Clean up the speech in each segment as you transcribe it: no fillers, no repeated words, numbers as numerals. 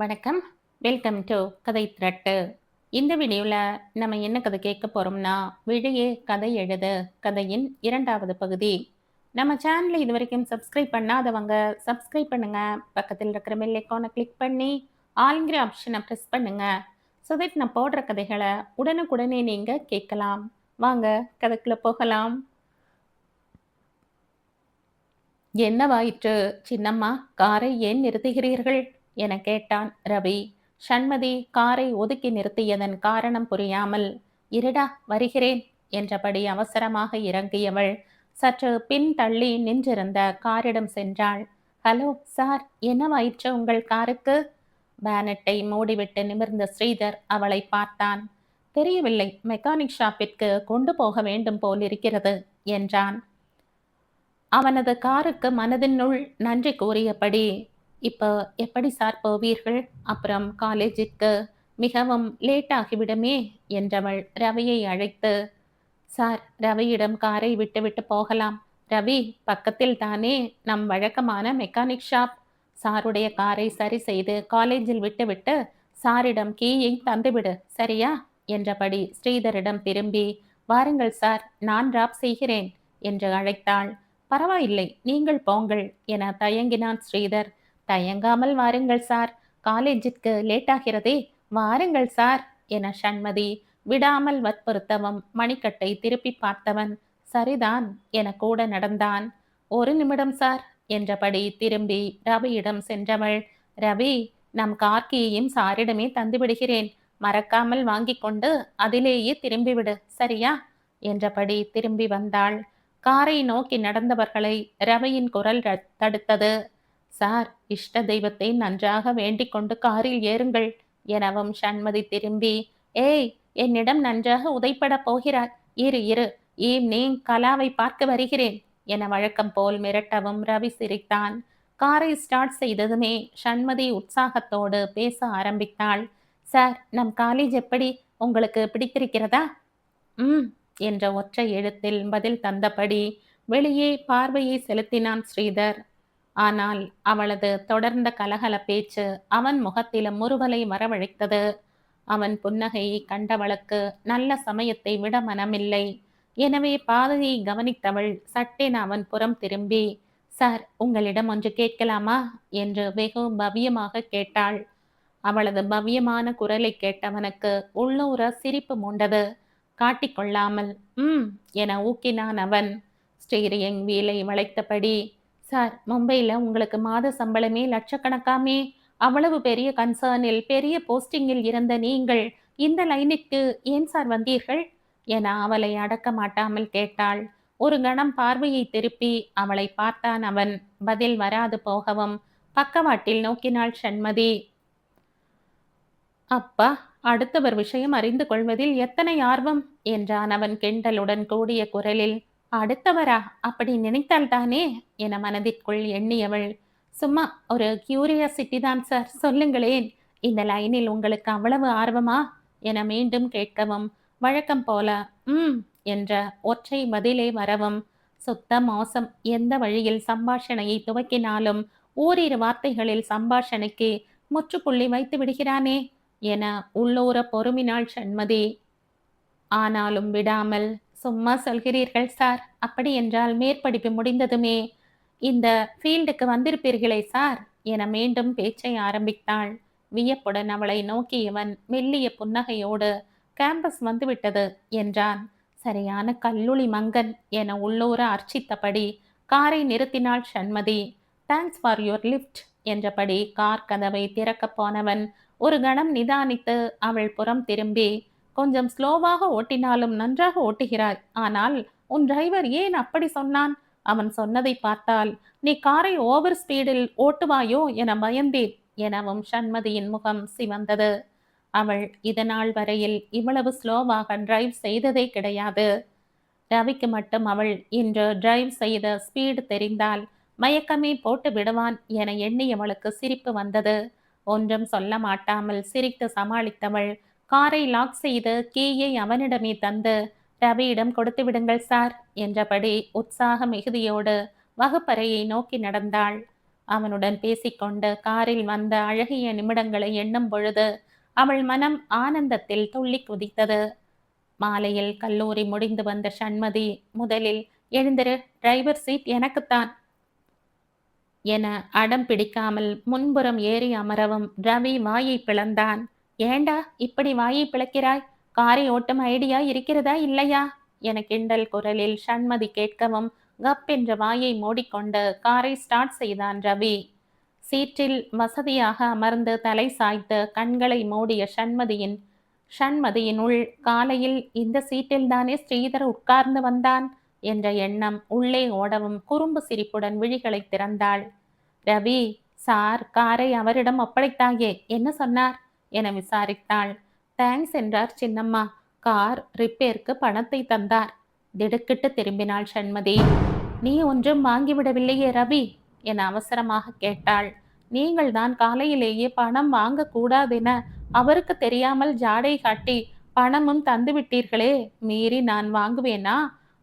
வணக்கம். Welcome to கதை திரட்டு. இந்த வீடியோவில் நம்ம என்ன கதை கேட்க போகிறோம்னா, விழியே கதை எழுது கதையின் 2வது பகுதி. நம்ம சேனலை இது வரைக்கும் சப்ஸ்கிரைப் பண்ணாதவங்க சப்ஸ்கிரைப் பண்ணுங்க. பக்கத்தில் இருக்கிற பெல் ஐக்கானை கிளிக் பண்ணி ஆல்ங்கிற ஆப்ஷனை ப்ரெஸ் பண்ணுங்க. ஸோ தட் நான் போடுற கதைகளை உடனுக்குடனே நீங்கள் கேட்கலாம். வாங்க கதைக்குள்ள போகலாம். என்னவாயிற்று சின்னம்மா, காரை ஏன் நிறுத்துகிறீர்கள் என கேட்டான் ரவி. சண்மதி காரை ஒதுக்கி நிறுத்தியதன் காரணம் புரியாமல், இருடா வருகிறேன் என்றபடி அவசரமாக இறங்கியவள் சற்று பின் தள்ளி நின்றிருந்த காரிடம் சென்றாள். ஹலோ சார், என்னவாயிற்று உங்கள் காருக்கு? பேனட்டை மூடிவிட்டு நிமிர்ந்த ஸ்ரீதர் அவளை பார்த்தான். தெரியவில்லை, மெக்கானிக் ஷாப்பிற்கு கொண்டு போக வேண்டும் போலிருக்கிறது என்றான். அவனது காருக்கு மனதினுள் நன்றி கூறியபடி, இப்போ எப்படி சார் போவீர்கள்? அப்புறம் காலேஜிற்கு மிகவும் லேட் ஆகிவிடுமே என்றவள் ரவியை அழைத்து, சார், ரவியிடம் காரை விட்டுவிட்டு போகலாம். ரவி, பக்கத்தில் தானே நம் வழக்கமான மெக்கானிக் ஷாப். சாருடைய காரை சரி செய்து காலேஜில் விட்டுவிட்டு சாரிடம் கீயை தந்துவிடு, சரியா என்றபடி ஸ்ரீதரிடம் திரும்பி, வாருங்கள் சார், நான் டிராப் செய்கிறேன் என்று அழைத்தாள். பரவாயில்லை, நீங்கள் போங்கள் என தயங்கினான் ஸ்ரீதர். தயங்காமல் வாருங்கள் சார், காலேஜிற்கு லேட்டாகிறதே, வாருங்கள் சார் என சண்மதி விடாமல் வற்புறுத்தவும் மணிக்கட்டை திருப்பி பார்த்தவன் சரிதான் என கூட நடந்தான். ஒரு நிமிடம் சார் என்றபடி திரும்பி ரவியிடம் சென்றவள், ரவி, நம் கார்கியையும் சாரிடமே தந்துவிடுகிறேன், மறக்காமல் வாங்கி கொண்டு அதிலேயே திரும்பிவிடு, சரியா என்றபடி திரும்பி வந்தாள். காரை நோக்கி நடந்தவர்களை ரவியின் குரல் தடுத்தது. சார், இஷ்ட தெய்வத்தை நன்றாக வேண்டிக் கொண்டு காரில் ஏறுங்கள் எனவும் சண்மதி திரும்பி, ஏய், என்னிடம் நன்றாக உதைப்பட போகிறார், இரு இரு, ஈவ்னிங் கலாவை பார்க்க வருகிறேன் என வழக்கம் போல் மிரட்டவும் ரவி சிரித்தான். காரை ஸ்டார்ட் செய்ததுமே சண்மதி உற்சாகத்தோடு பேச ஆரம்பித்தாள். சார், நம் காலேஜ் எப்படி, உங்களுக்கு பிடித்திருக்கிறதா? ம் என்ற ஒற்றை எழுத்தில் பதில் தந்தபடி வெளியே பார்வையை செலுத்தினான் ஸ்ரீதர். ஆனால் அவளது தொடர்ந்த கலகல பேச்சு அவன் முகத்திலும் முறுவலை வரவழைத்தது. அவன் புன்னகையை கண்டவளுக்கு நல்ல சமயத்தை விட மனமில்லை. எனவே பாதையை கவனித்தவள் சட்டென அவன் புறம் திரும்பி, சார், உங்களிடம் ஒன்று கேட்கலாமா என்று வெகு பவ்யமாக கேட்டாள். அவளது பவ்யமான குரலை கேட்டவனுக்கு உள்ளூர சிரிப்பு மூண்டது. காட்டிக்கொள்ளாமல் என ஊக்கினான் அவன். ஸ்டீரிங் வீலை வளைத்தபடி, சார், மும்பையில் உங்களுக்கு மாத சம்பளமே லட்சக்கணக்காமே, அவ்வளவு பெரிய கன்சர்னில் பெரிய போஸ்டிங்கில் இருந்த நீங்கள் இந்த லைனுக்கு ஏன் சார் வந்தீர்கள் என அவளை அடக்க மாட்டாமல் கேட்டாள். ஒரு கணம் பார்வையை திருப்பி அவளை பார்த்தான் அவன். பதில் வராது போகவும் பக்கவாட்டில் நோக்கினாள் சண்மதி. அப்பா, அடுத்தவர் விஷயம் அறிந்து கொள்வதில் எத்தனை ஆர்வம் என்றான் அவன் கிண்டலுடன் கூடிய குரலில். அடுத்தவரா, அப்படி நினைத்தால்தானே என மனதிற்குள் எண்ணியவள். சும்மா ஒரு கியூரியாசிட்டி தான் சார், சொல்லுங்களேன், இந்த லைனில் உங்களுக்கு அவ்வளவு ஆர்வமா என மீண்டும் கேட்கவும் வழக்கம் போல என்ற ஒற்றை பதிலே வரவும், சுத்த மோசம், எந்த வழியில் சம்பாஷணையை துவக்கினாலும் ஓரிரு வார்த்தைகளில் சம்பாஷணைக்கு முற்றுப்புள்ளி வைத்து விடுகிறானே என உள்ளூர பொறுமினாள் சண்மதி. ஆனாலும் விடாமல், சும்மா சொல்கிறீர்கள் சார், அப்படி என்றால் மேற்படிப்பு முடிந்ததுமே இந்த ஃபீல்டுக்கு வந்திருப்பீர்களே சார் என மீண்டும் பேச்சை ஆரம்பித்தாள். வியப்புடன் அவளை நோக்கியவன் மெல்லிய புன்னகையோடு, கேம்பஸ் வந்துவிட்டது என்றான். சரியான கல்லுளி மங்கன் என உள்ளூர அர்ச்சித்தபடி காரை நிறுத்தினாள் சண்மதி. தேங்க்ஸ் ஃபார் யுவர் லிஃப்ட் என்றபடி கார் கதவை திறக்கப் போனவன் ஒரு கணம் நிதானித்து அவள் புறம் திரும்பி, கொஞ்சம் ஸ்லோவாக ஓட்டினாலும் நன்றாக ஓட்டுகிறாய், ஆனால் உன் டிரைவர் ஏன் அப்படி சொன்னான்? அவன் சொன்னதை பார்த்தால் நீ காரை ஓவர் ஸ்பீடில் ஓட்டுவாயோ என பயந்தேன் எனவும் சண்மதியின் முகம் சிவந்தது. அவள் இதனால் வரையில் இவ்வளவு ஸ்லோவாக டிரைவ் செய்ததே கிடையாது. ரவிக்கு மட்டும் அவள் இன்று டிரைவ் செய்த ஸ்பீடு தெரிந்தால் மயக்கமே போட்டு விடுவான் என எண்ணியவளுக்கு சிரிப்பு வந்தது. ஒன்றும் சொல்ல மாட்டாமல் சிரித்து சமாளித்தவள் காரை லாக் செய்து கீயை அவனிடமே தந்து, ரவியிடம் கொடுத்து விடுங்கள் சார் என்றபடி உற்சாக மிகுதியோடு வகுப்பறையை நோக்கி நடந்தாள். அவனுடன் பேசிக்கொண்டு காரில் வந்த அழகிய நிமிடங்களை எண்ணும் பொழுது அவள் மனம் ஆனந்தத்தில் துள்ளி குதித்தது. மாலையில் கல்லூரி முடிந்து வந்த சண்மதி முதலில் எழுந்திரு, டிரைவர் சீட் எனக்குத்தான் என அடம் பிடிக்காமல் முன்புறம் ஏறி அமரவும் ரவி வாயை பிளந்தான். ஏண்டா இப்படி வாயை பிளக்கிறாய்? காரை ஓட்டும் ஐடியா இருக்கிறதா இல்லையா என கிண்டல் குரலில் சண்மதி கேட்கவும் கப் என்ற வாயை மூடிக்கொண்டு காரை ஸ்டார்ட் செய்தான் ரவி. சீற்றில் வசதியாக அமர்ந்து தலை சாய்த்து கண்களை மூடிய சண்மதியின் உள் காலையில் இந்த சீட்டில்தானே ஸ்ரீதர் உட்கார்ந்து வந்தான் என்ற எண்ணம் உள்ளே ஓடவும் குறும்பு சிரிப்புடன் விழிகளை திறந்தாள். ரவி சார் காரை அவரிடம் ஒப்படைத்தாயே, என்ன சொன்னார் என விசாரித்தாள். தேங்க்ஸ் என்றார் சின்னம்மா. கார் ரிப்பேருக்கு பணத்தை தந்தார். திடுக்கிட்டு திரும்பினாள் சண்மதி. நீ ஒன்றும் வாங்கிவிடவில்லையே ரவி என அவசரமாக கேட்டாள். நீங்கள் தான் காலையிலேயே பணம் வாங்கக்கூடாதென அவருக்கு தெரியாமல் ஜாடை காட்டி பணமும் தந்துவிட்டீர்களே, மீறி நான் வாங்குவேனா?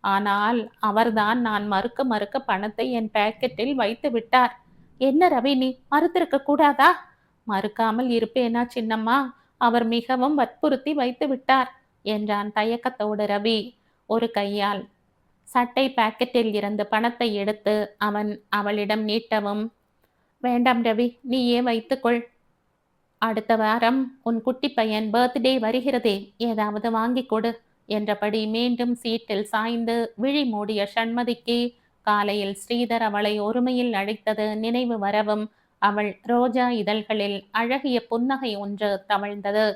ஆனால் அவர்தான் நான் மறுக்க மறுக்க பணத்தை என் பாக்கெட்டில் வைத்து விட்டார். என்ன ரவி, நீ மறுத்திருக்க கூடாதா? மறுக்காமல் இருப்பேனா சின்னம்மா? அவர் மிகவும் வற்புறுத்தி வைத்து விட்டார் என்றான் தயக்கத்தோடு ரவி. ஒரு கையால் சட்டை பாக்கெட்டில் இருந்து பணத்தை எடுத்து அவன் அவளிடம் நீட்டவும், வேண்டாம் ரவி, நீயே வைத்துக்கொள். அடுத்த வாரம் உன் குட்டி பையன் பர்த்டே வருகிறதே, ஏதாவது வாங்கி கொடு என்றபடி மீண்டும் சீட்டில் சாய்ந்து விழி மூடிய சண்மதிக்கு காலையில் ஸ்ரீதர் அவளை ஒருமையில் அழைத்தது நினைவு வரவும் அவள் ரோஜா இதழ்களில் அழகிய புன்னகை ஒன்று தவழ்ந்தது.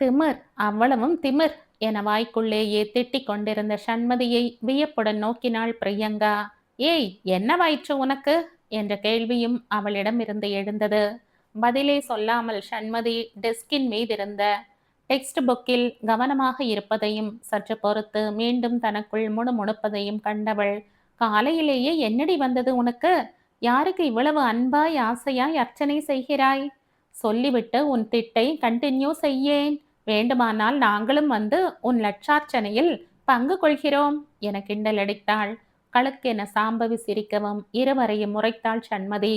திமிர், அவ்வளவும் திமிர் என வாய்க்குள்ளேயே திட்டிக் கொண்டிருந்த சண்மதியை வியப்புடன் நோக்கினாள் பிரியங்கா. ஏய், என்னவாயிற்று உனக்கு என்ற கேள்வியும் அவளிடம் இருந்து எழுந்தது. பதிலே சொல்லாமல் சண்மதி டெஸ்கின் மீதிருந்த டெக்ஸ்ட் புக்கில் கவனமாக இருப்பதையும் சற்று பொறுத்து மீண்டும் தனக்குள் முணுமுணுப்பதையும் கண்டவள், காலையிலேயே என்னடி வந்தது உனக்கு? யாருக்கு இவ்வளவு அன்பாய் ஆசையாய் அர்ச்சனை செய்கிறாய்? சொல்லிவிட்டு உன் திட்டை கண்டினியூ செய்யேன். வேண்டுமானால் நாங்களும் வந்து உன் லட்சார்ச்சனையில் பங்கு கொள்கிறோம் என கிண்டலடித்தாள். கழுக்கென சாம்பவி சிரிக்கவும் இருவரையும் முறைத்தாள் சண்மதி.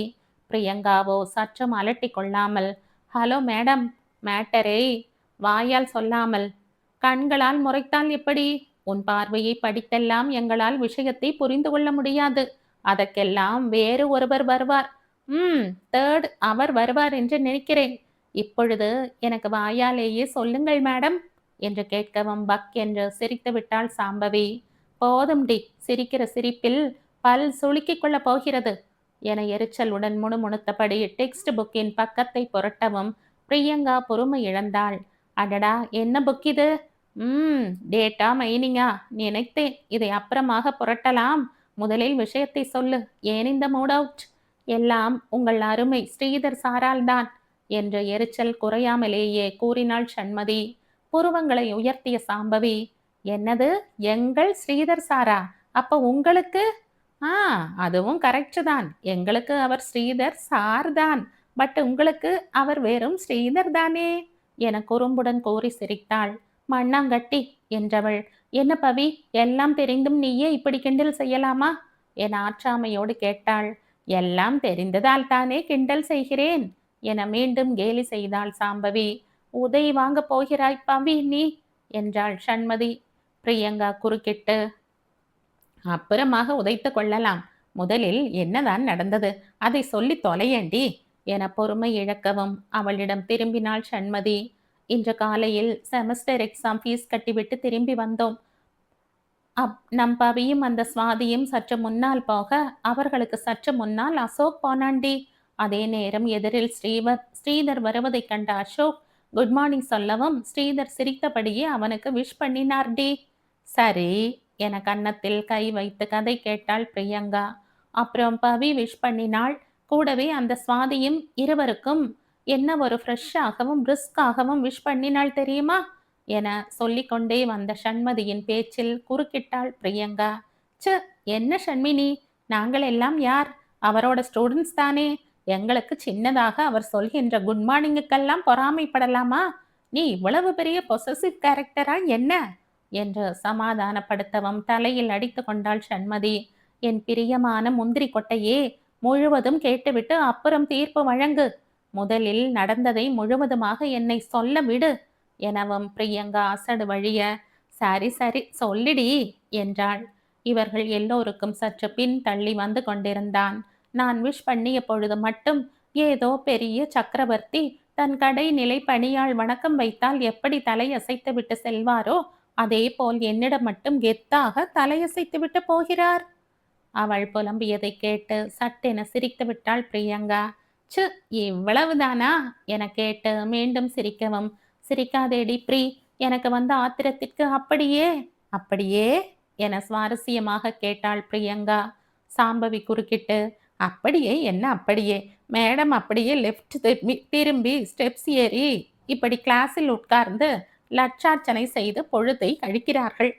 பிரியங்காவோ சற்றும் அலட்டி கொள்ளாமல், ஹலோ மேடம், மேட்டரை வாயால் சொல்லாமல் கண்களால் முறைத்தால் எப்படி? உன் பார்வையை படித்தெல்லாம் எங்களால் விஷயத்தை புரிந்து கொள்ள முடியாது. அதற்கெல்லாம் வேறு ஒருவர் வருவார். தேர்ட் அவர் வருவார் என்று நினைக்கிறேன். இப்பொழுது எனக்கு வாயாலேயே சொல்லுங்கள் மேடம் என்று கேட்கவும் பக் என்று சிரித்து விட்டாள் சாம்பவி. போதும் டி, சிரிக்கிற சிரிப்பில் பல் சுளுக்கிக் கொள்ளப் போகிறது என எரிச்சலுடன் முணுமுணுத்தபடி டெக்ஸ்ட் புக்கின் பக்கத்தை புரட்டவும் பிரியங்கா பொறுமை இழந்தாள். அடடா, என்ன புக் இது? டேட்டா மைனிங்கா? நினைத்தேன். இதை அப்புறமாக புரட்டலாம். முதலில் விஷயத்தை சொல்லு. ஏன் இந்த மூட் அவுட்? எல்லாம் உங்கள் அருமை ஸ்ரீதர் சாரால் தான் என்று எரிச்சல் குறையாமலேயே கூறினாள் சண்மதி. புருவங்களை உயர்த்திய சாம்பவி, என்னது எங்கள் ஸ்ரீதர் சாரா? அப்ப உங்களுக்கு? அதுவும் கரெக்ட் தான். எங்களுக்கு அவர் ஸ்ரீதர் சார் தான். பட் உங்களுக்கு அவர் வெறும் ஸ்ரீதர் தானே என குறும்புடன் கூறி சிரித்தாள். மண்ணாங்கட்டி என்றவள், என்ன பவி, எல்லாம் தெரிந்தும் நீயே இப்படி கிண்டல் செய்யலாமா என ஆற்றாமையோடு கேட்டாள். எல்லாம் தெரிந்ததால் தானே கிண்டல் செய்கிறேன் என மீண்டும் கேலி செய்தாள் சாம்பவி. உதவி வாங்க போகிறாய் பவி நீ என்றாள் சண்மதி. பிரியங்கா குறுக்கிட்டு, அப்புறமாக உதைத்து கொள்ளலாம். முதலில் என்னதான் நடந்தது அதை சொல்லி தொலையண்டி என பொறுமை இழக்கவும் அவளிடம் திரும்பினாள் சண்மதி. இன்று காலையில் செமஸ்டர் எக்ஸாம் ஃபீஸ் கட்டிவிட்டு திரும்பி வந்தோம். நம் பவியும் அந்த சுவாதியும் சற்று முன்னால் போக அவர்களுக்கு சற்று முன்னால் அசோக் போனாண்டி. அதே நேரம் எதிரில் ஸ்ரீதர் வருவதைக் கண்ட அசோக் குட் மார்னிங் சொல்லவும் ஸ்ரீதர் சிரித்தபடியே அவனுக்கு விஷ் பண்ணினார்டி. சரி என கன்னத்தில் கை வைத்து கதை கேட்டாள் பிரியங்கா. அப்புறம் பவி விஷ் பண்ணினாள். கூடவே அந்த சுவாதியும் இருவருக்கும் என்ன ஒரு ஃப்ரெஷ்ஷாகவும் பிரிஸ்காகவும் விஷ் பண்ணினாள் தெரியுமா என சொல்லிக்கொண்டே வந்த சண்மதியின் பேச்சில் குறுக்கிட்டாள் பிரியங்கா. என்ன ஷண்மினி, நாங்கள் எல்லாம் யார்? அவரோட ஸ்டூடெண்ட்ஸ் தானே. எங்களுக்கு சின்னதாக அவர் சொல்கின்ற குட் மார்னிங்குக்கெல்லாம் பொறாமைப்படலாமா? நீ இவ்வளவு பெரிய பொசசிவ் கேரக்டரா என்ன என்று சமாதானப்படுத்தவும் தலையில் அடித்து கொண்டாள் சண்மதி. என் பிரியமான முந்திரி கொட்டையே, முழுவதும் கேட்டுவிட்டு அப்புறம் தீர்ப்பு வழங்கு. முதலில் நடந்ததை முழுவதுமாக என்னை சொல்ல விடு எனவும் பிரியங்கா அசடு வழிய, சரி சரி சொல்லிடி என்றாள். இவர்கள் எல்லோருக்கும் சற்று பின் தள்ளி வந்து கொண்டிருந்தான். நான் விஷ் பண்ணிய பொழுது மட்டும் ஏதோ பெரிய சக்கரவர்த்தி தன் கடைநிலை பணியாள் வணக்கம் வைத்தால் எப்படி தலையசைத்து விட்டு செல்வாரோ அதேபோல் என்னிடம் மட்டும் கெத்தாக தலையசைத்துவிட்டு போகிறார். அவள் புலம்பியதை கேட்டு சட்டென சிரித்து விட்டாள் பிரியங்கா. ச்சு, இவ்வளவுதானா என கேட்டு மீண்டும் சிரிக்கவும், சிரிக்காதேடி ப்ரீ, எனக்கு வந்த ஆத்திரத்திற்கு அப்படியே அப்படியே என சுவாரஸ்யமாக கேட்டாள் பிரியங்கா. சாம்பவி குறுக்கிட்டு, அப்படியே என்ன அப்படியே, மேடம் அப்படியே லெஃப்ட் திரும்பி ஸ்டெப்ஸ் ஏறி இப்படி கிளாஸில் உட்கார்ந்து லட்சார்ச்சனை செய்து பொழுதை கழிக்கிறார்கள்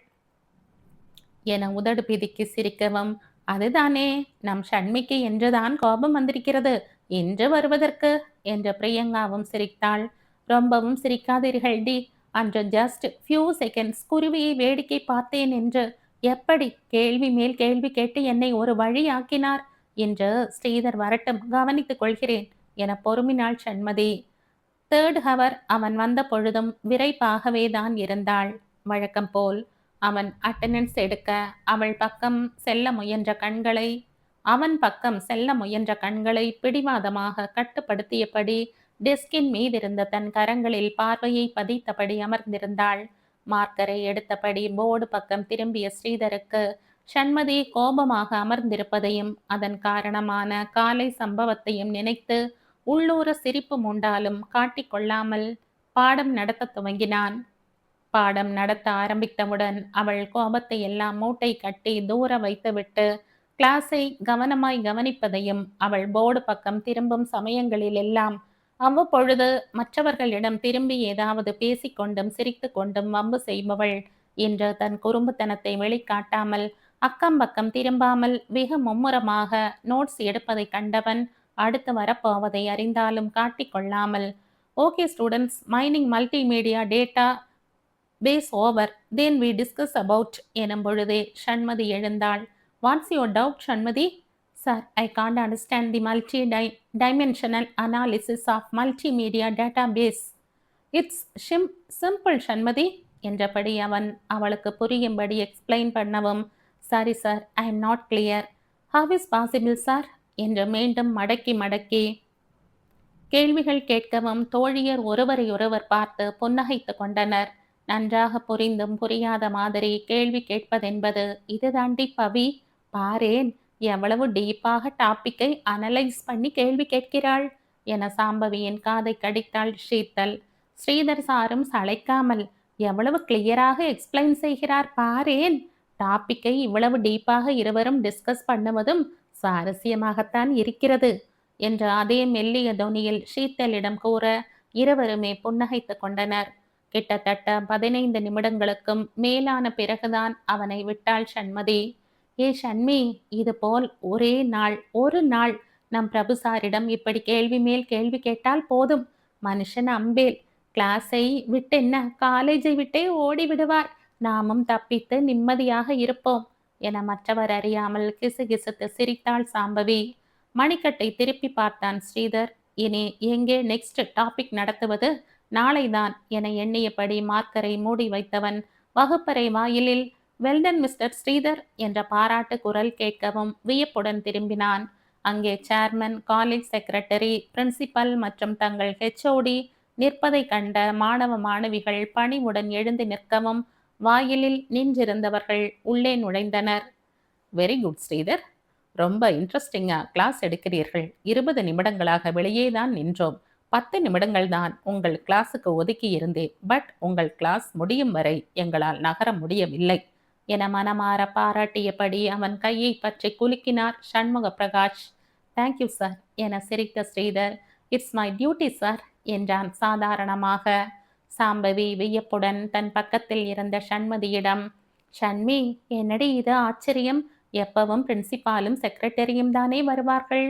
என உதடு பிதுக்கி சிரிக்கவும், அதுதானே நம் ஷண்மிக்கு என்றுதான் கோபம் வந்திருக்கிறது, என்று வருவதற்கு என்ற பிரியங்காவும் சிரித்தாள். ரொம்பவும் சிரிக்காதீர்கள் டி, அன்று ஜஸ்ட் ஃபியூ செகண்ட்ஸ் குருவியை வேடிக்கை பார்த்தேன் என்று எப்படி கேள்வி மேல் கேள்வி கேட்டு என்னை ஒரு வழியாக்கினார் என்று ஸ்ரீதர் வரட்டும் கவனித்துக் கொள்கிறேன் என பொறுமினாள் சண்மதி. தேர்ட் ஹவர் அவன் வந்த பொழுதும் விரைப்பாகவே தான் இருந்தாள். வழக்கம் போல் அவன் அட்டெண்டன்ஸ் எடுக்க அவன் பக்கம் செல்ல முயன்ற கண்களை பிடிவாதமாக கட்டுப்படுத்தியபடி டெஸ்கின் மீதிருந்த தன் கரங்களில் பார்வையை பதித்தபடி அமர்ந்திருந்தாள். மார்க்கரை எடுத்தபடி போர்டு பக்கம் திரும்பிய ஸ்ரீதருக்கு சண்மதி கோபமாக அமர்ந்திருப்பதையும் அதன் காரணமான காலை சம்பவத்தையும் நினைத்து உள்ளூர சிரிப்பு மூண்டாலும் காட்டிக்கொள்ளாமல் பாடம் நடத்த துவங்கினான். பாடம் நடத்த ஆரம்பித்தவுடன் அவள் கோபத்தை எல்லாம் மூட்டை கட்டி தூர வைத்துவிட்டு கிளாஸை கவனமாய் கவனிப்பதையும் அவள் போர்டு பக்கம் திரும்பும் சமயங்களில் எல்லாம் அவ்வப்பொழுது மற்றவர்களிடம் திரும்பி ஏதாவது பேசிக்கொண்டும் சிரித்து கொண்டும் வம்பு செய்பவள் என்று தன் குறும்புத்தனத்தை வெளிக்காட்டாமல் அக்கம் பக்கம் திரும்பாமல் வெகு மும்முரமாக நோட்ஸ் எடுப்பதை கண்டவன் அடுத்து வரப்போவதை அறிந்தாலும் காட்டிக்கொள்ளாமல், okay students, mining multimedia database over, then we discuss about எனும் பொழுதே ஷண்மதி எழுந்தாள். What's your doubt Shanmathi? Sir, I can't understand the multidimensional analysis of multimedia database. It's simple Shanmathi என்றபடி அவன் அவளுக்கு புரியும்படி எக்ஸ்பிளைன் பண்ணவும், sorry sir, I am not clear. How is possible sir என்று மீண்டும் மடக்கி மடக்கி கேள்விகள் கேட்கவும் தோழியர் ஒருவரையொருவர் பார்த்து புன்னகைத்து கொண்டனர். நன்றாக புரிந்தும் புரியாத மாதிரி கேள்வி கேட்பதென்பது இதுதாண்டி பவி, பாரேன் எவ்வளவு டீப்பாக டாப்பிக்கை அனலைஸ் பண்ணி கேள்வி கேட்கிறாள் என சாம்பவியின் காதை கடித்தாள் ஷீத்தல். ஸ்ரீதர் சாரும் சளைக்காமல், எவ்வளவு கிளியராக எக்ஸ்பிளைன் செய்கிறார் பாரேன், டாப்பிக்கை இவ்வளவு டீப்பாக இருவரும் டிஸ்கஸ் பண்ணுவதும் சுவாரஸ்யமாகத்தான் இருக்கிறது என்ற அதே மெல்லிய தொனியில் ஷீத்தலிடம் கூற இருவருமே புன்னகைத்து கொண்டனர். கிட்டத்தட்ட 15 நிமிடங்களுக்கும் மேலான பிறகுதான் அவனை விட்டாள் சண்மதி. ஏ ஷண்மி, இது போல் ஒரு நாள் நம் பிரபு சாரிடம் இப்படி கேள்வி மேல் கேள்வி கேட்டால் போதும், மனுஷன் அம்பேல், கிளாஸை விட்டென்ன காலேஜை விட்டே ஓடி விடுவார், நாமும் தப்பித்து நிம்மதியாக இருப்போம் என மற்றவர் அறியாமல் கிசுகிசுத்து சிரித்தாள் சாம்பவி. மணிக்கட்டை திருப்பி பார்த்தான் ஸ்ரீதர். இனி எங்கே நெக்ஸ்ட் டாபிக் நடத்துவது, நாளைதான் என எண்ணியபடி மார்க்கரை மூடி வைத்தவன் வகுப்பறை வாயிலில் வெல்டன் மிஸ்டர் ஸ்ரீதர் என்ற பாராட்டு குரல் கேட்கவும் வியப்புடன் திரும்பினான். அங்கே சேர்மன், காலேஜ் செக்ரட்டரி, பிரின்சிபல் மற்றும் தங்கள் ஹெச்ஓடி நிற்பதை கண்ட மாணவ மாணவிகள் பணிவுடன் எழுந்து நிற்கவும் வாயிலில் நின்றிருந்தவர்கள் உள்ளே நுழைந்தனர். வெரி குட் ஸ்ரீதர், ரொம்ப இன்ட்ரெஸ்டிங்காக கிளாஸ் எடுக்கிறீர்கள். 20 நிமிடங்களாக வெளியே தான் நின்றோம். 10 நிமிடங்கள் தான் உங்கள் கிளாஸுக்கு ஒதுக்கி இருந்தேன். பட் உங்கள் கிளாஸ் முடியும் வரை எங்களால் நகர முடியவில்லை என மனமாற பாராட்டியபடி அவன் கையை பற்றி குலுக்கினார் சண்முக பிரகாஷ். தேங்க்யூ சார் என சிரித்த Sridhar, it's my duty sir என்றான் சாதாரணமாக. சாம்பவி வியப்புடன் தன் பக்கத்தில் இருந்த ஷண்மதியிடம், ஷண்மி, என்னடி இது ஆச்சரியம், எப்பவும் பிரின்சிபாலும் செக்ரட்டரியும் தானே வருவார்கள்,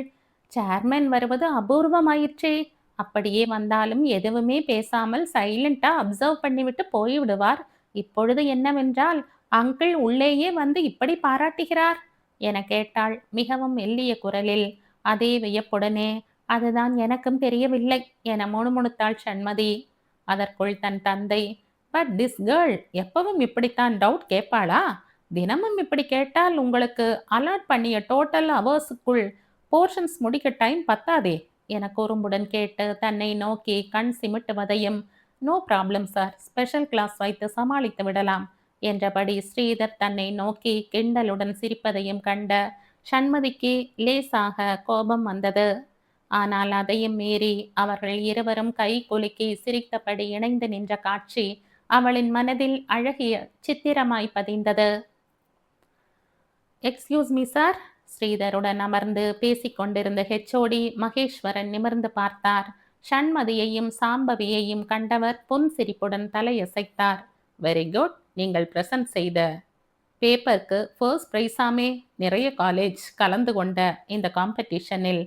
சேர்மன் வருவது அபூர்வமாயிற்றே, அப்படியே வந்தாலும் எதுவுமே பேசாமல் சைலண்டா அப்சர்வ் பண்ணிவிட்டு போய்விடுவார், இப்பொழுது என்னவென்றால் அங்கிள் உள்ளேயே வந்து இப்படி பாராட்டுகிறார். என கேட்டாள் மிகவும் மெல்லிய குரலில். அதே வியப்புடனே, அதுதான் எனக்கும் தெரியவில்லை என முணுமுணுத்தாள் சண்மதி. அதற்குள் தன் தந்தை, பட் திஸ் கேர்ள் எப்பவும் இப்படித்தான் டவுட் கேட்பாளா? தினமும் இப்படி கேட்டால் உங்களுக்கு அலாட் பண்ணிய டோட்டல் அவர்ஸுக்குள் போர்ஷன்ஸ் முடிக்க டைம் பத்தாதே என குறும்புடன் கேட்டு தன்னை நோக்கி கண் சிமிட்டுவதையும், no problem sir, special class வைத்து சமாளித்து விடலாம் என்றபடி ஸ்ரீதர் தன்னை நோக்கி கிண்டலுடன் சிரிப்பதையும் கண்ட சண்மதிக்கு லேசாக கோபம் வந்தது. ஆனால் அதையும் மீறி அவர்கள் இருவரும் கை குலுக்கி சிரித்தபடி இணைந்து நின்ற காட்சி அவளின் மனதில் அழகிய சித்திரமாய் பதிந்தது. Excuse me sir. ஸ்ரீதருடன் அமர்ந்து பேசிக்கொண்டிருந்த ஹெச்ஓடி மகேஸ்வரன் நிமிர்ந்து பார்த்தார். சண்மதியையும் சாம்பவியையும் கண்டவர் புன்சிரிப்புடன் தலையசைத்தார். வெரி குட், நீங்கள் பிரசன்ட் செய்த பேப்பருக்கு ஃபர்ஸ்ட் பிரைஸாமே. நிறைய காலேஜ் கலந்து கொண்ட இந்த காம்படிஷனில்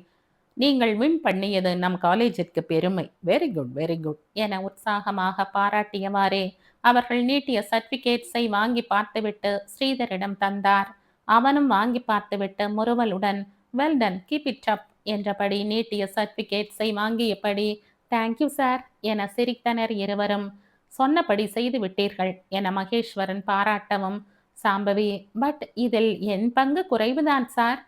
நீங்கள் வின் பண்ணியது நம் காலேஜிற்கு பெருமை. வெரி குட் வெரி குட் என உற்சாகமாக பாராட்டியவாறே அவர்கள் நீட்டிய சர்டிபிகேட்ஸை வாங்கி பார்த்துவிட்டு ஸ்ரீதரிடம் தந்தார். அவனும் வாங்கி பார்த்துவிட்டு முறுவலுடன் well done, keep it up என்றபடி நீட்டிய சர்டிபிகேட்ஸை வாங்கியபடி தேங்க்யூ சார் என சிரித்தனர் இருவரும். சொன்னபடி செய்து விட்டீர்கள் என மகேஸ்வரன் பாராட்டவும், சாம்பவி, பட் இதில் என் பங்கு குறைவுதான் சார்.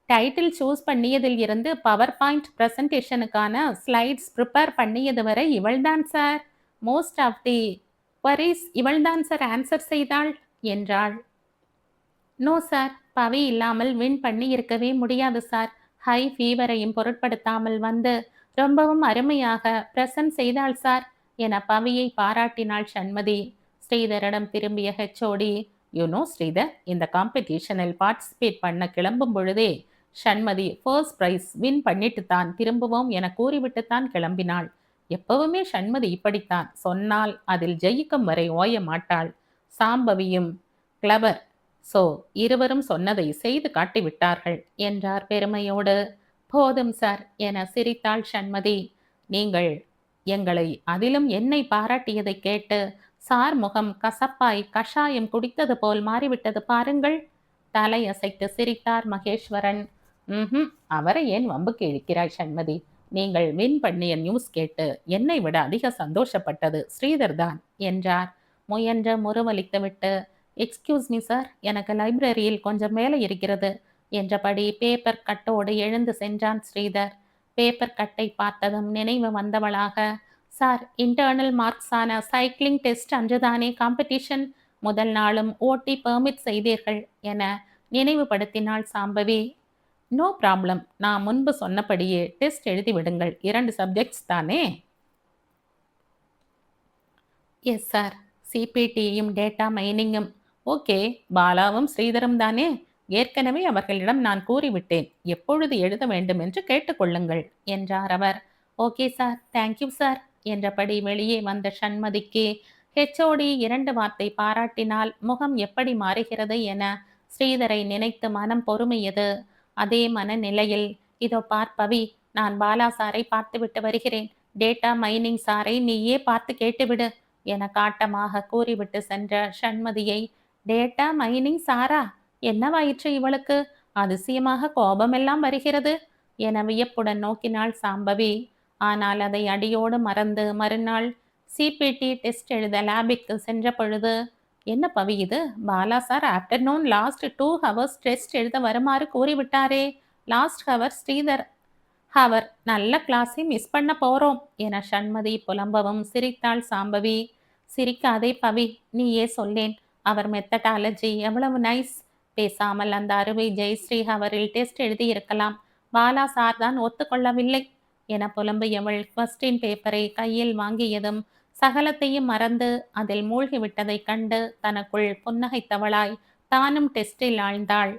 டைட்டில் சூஸ் பண்ணியதில் இருந்து பவர் பாயிண்ட் ப்ரெசன்டேஷனுக்கான ஸ்லைட்ஸ் ப்ரிப்பேர் பண்ணியது வரை இவள்தான் sir. Most of the queries இவள்தான் சார் ஆன்சர் செய்தாள் என்றாள். நோ சார், பவி இல்லாமல் வின் பண்ணி இருக்கவே முடியாது சார். ஹை ஃபீவரையும் பொருட்படுத்தாமல் வந்து ரொம்பவும் அருமையாக ப்ரெசன்ட் செய்தாள் சார் என பவியை பாராட்டினாள் சண்மதி. ஸ்ரீதரிடம் திரும்பிய ஹெச்ஓடி, யூனோ ஸ்ரீதர், இந்த காம்படிஷனில் பார்ட்டிசிபேட் பண்ண கிளம்பும் பொழுதே சண்மதி ஃபர்ஸ்ட் பிரைஸ் வின் பண்ணிட்டு தான் திரும்புவோம் என கூறிவிட்டுத்தான் கிளம்பினாள். எப்பவுமே சண்மதி இப்படித்தான், சொன்னால் அதில் ஜெயிக்கும் வரை ஓய மாட்டாள். சாம்பவியும் கிளவர், சோ இருவரும் சொன்னதை செய்து காட்டிவிட்டார்கள் என்றார் பெருமையோடு. போதும் சார் என சிரித்தாள் சண்மதி. நீங்கள் எங்களை அதிலும் என்னை பாராட்டியதை கேட்டு சார் முகம் கசப்பாய் கஷாயம் குடித்தது போல் மாறிவிட்டது பாருங்கள். தலையசைத்து சிரித்தார் மகேஸ்வரன். அவரை ஏன் வம்புக்கு இழுக்கிறாய் சண்மதி? நீங்கள் வின் பண்ணிய நியூஸ் கேட்டு என்னை விட அதிக சந்தோஷப்பட்டது ஸ்ரீதர் தான் என்றார். முயன்ற முறுவலித்துவிட்டு, எக்ஸ்கியூஸ் மீ சார், எனக்கு லைப்ரரியில் கொஞ்சம் வேலை இருக்கிறது என்றபடி பேப்பர் கட்டோடு எழுந்து சென்றான் ஸ்ரீதர். பேப்பர் கட்டை பார்த்ததும் நினைவு வந்தவளாக, சார், இன்டர்னல் மார்க்ஸான சைக்கிளிங் டெஸ்ட் அன்றுதானே காம்படிஷன், முதல் நாளும் ஓட்டி பெர்மிட் செய்தீர்கள் என நினைவுபடுத்தினாள் சாம்பவி. நோ ப்ராப்ளம், நான் முன்பு சொன்னபடியே டெஸ்ட் எழுதி விடுங்கள், 2 சப்ஜெக்ட்ஸ் தானே? எஸ் சார், சிபிடியும் டேட்டா மைனிங்கும். ஓகே, பாலாவும் ஸ்ரீதரும் தானே? ஏற்கனவே அவர்களிடம் நான் கூறிவிட்டேன், எப்பொழுது எழுத வேண்டும் என்று கேட்டுக்கொள்ளுங்கள் என்றார் அவர். ஓகே சார், தேங்க்யூ சார் என்றபடி வெளியே வந்த சண்மதிக்கு ஹெச்ஓடி 2 வார்த்தை பாராட்டினால் முகம் எப்படி மாறுகிறது என ஸ்ரீதரை நினைத்து மனம் பொறுமையது. அதே மனநிலையில், இதோ பார்ப்பவி, நான் பாலா சாரை பார்த்துவிட்டு வருகிறேன், டேட்டா மைனிங் சாரை நீயே பார்த்து கேட்டுவிடு என காட்டமாக கூறிவிட்டு சென்ற சண்மதியை, டேட்டா மைனிங் சாரா, என்னவாயிற்று இவளுக்கு? அதிசயமாக கோபமெல்லாம் வருகிறது என வியப்புடன் நோக்கினாள் சாம்பவி. ஆனால் அதை அடியோடு மறந்து மறுநாள் சிபிடி டெஸ்ட் எழுத லேபிற்கு சென்ற பொழுது, என்ன பவி இது, Bala sir afternoon last 2 hours test எழுத வருமாறு கூறிவிட்டாரே, லாஸ்ட் ஹவர் ஸ்ரீதர் அவர் நல்ல கிளாஸை மிஸ் பண்ண போறோம் என சண்மதி புலம்பவும் சிரித்தாள் சாம்பவி. சிரிக்காதே பவி, நீயே சொல்லேன், அவர் மெத்தடாலஜி எவ்வளவு நைஸ். பேசாமல் அந்த அருவை ஜெயஸ்ரீ அவரில் டெஸ்ட் எழுதியிருக்கலாம், பாலா சார் தான் ஒத்துக்கொள்ளவில்லை என புலம்பியவள் கொஸ்டின் பேப்பரை கையில் வாங்கியதும் சகலத்தையும் மறந்து அதில் மூழ்கிவிட்டதைக் கண்டு தனக்குள் புன்னகைத்தவளாய் தானும் டெஸ்டில் ஆழ்ந்தாள்.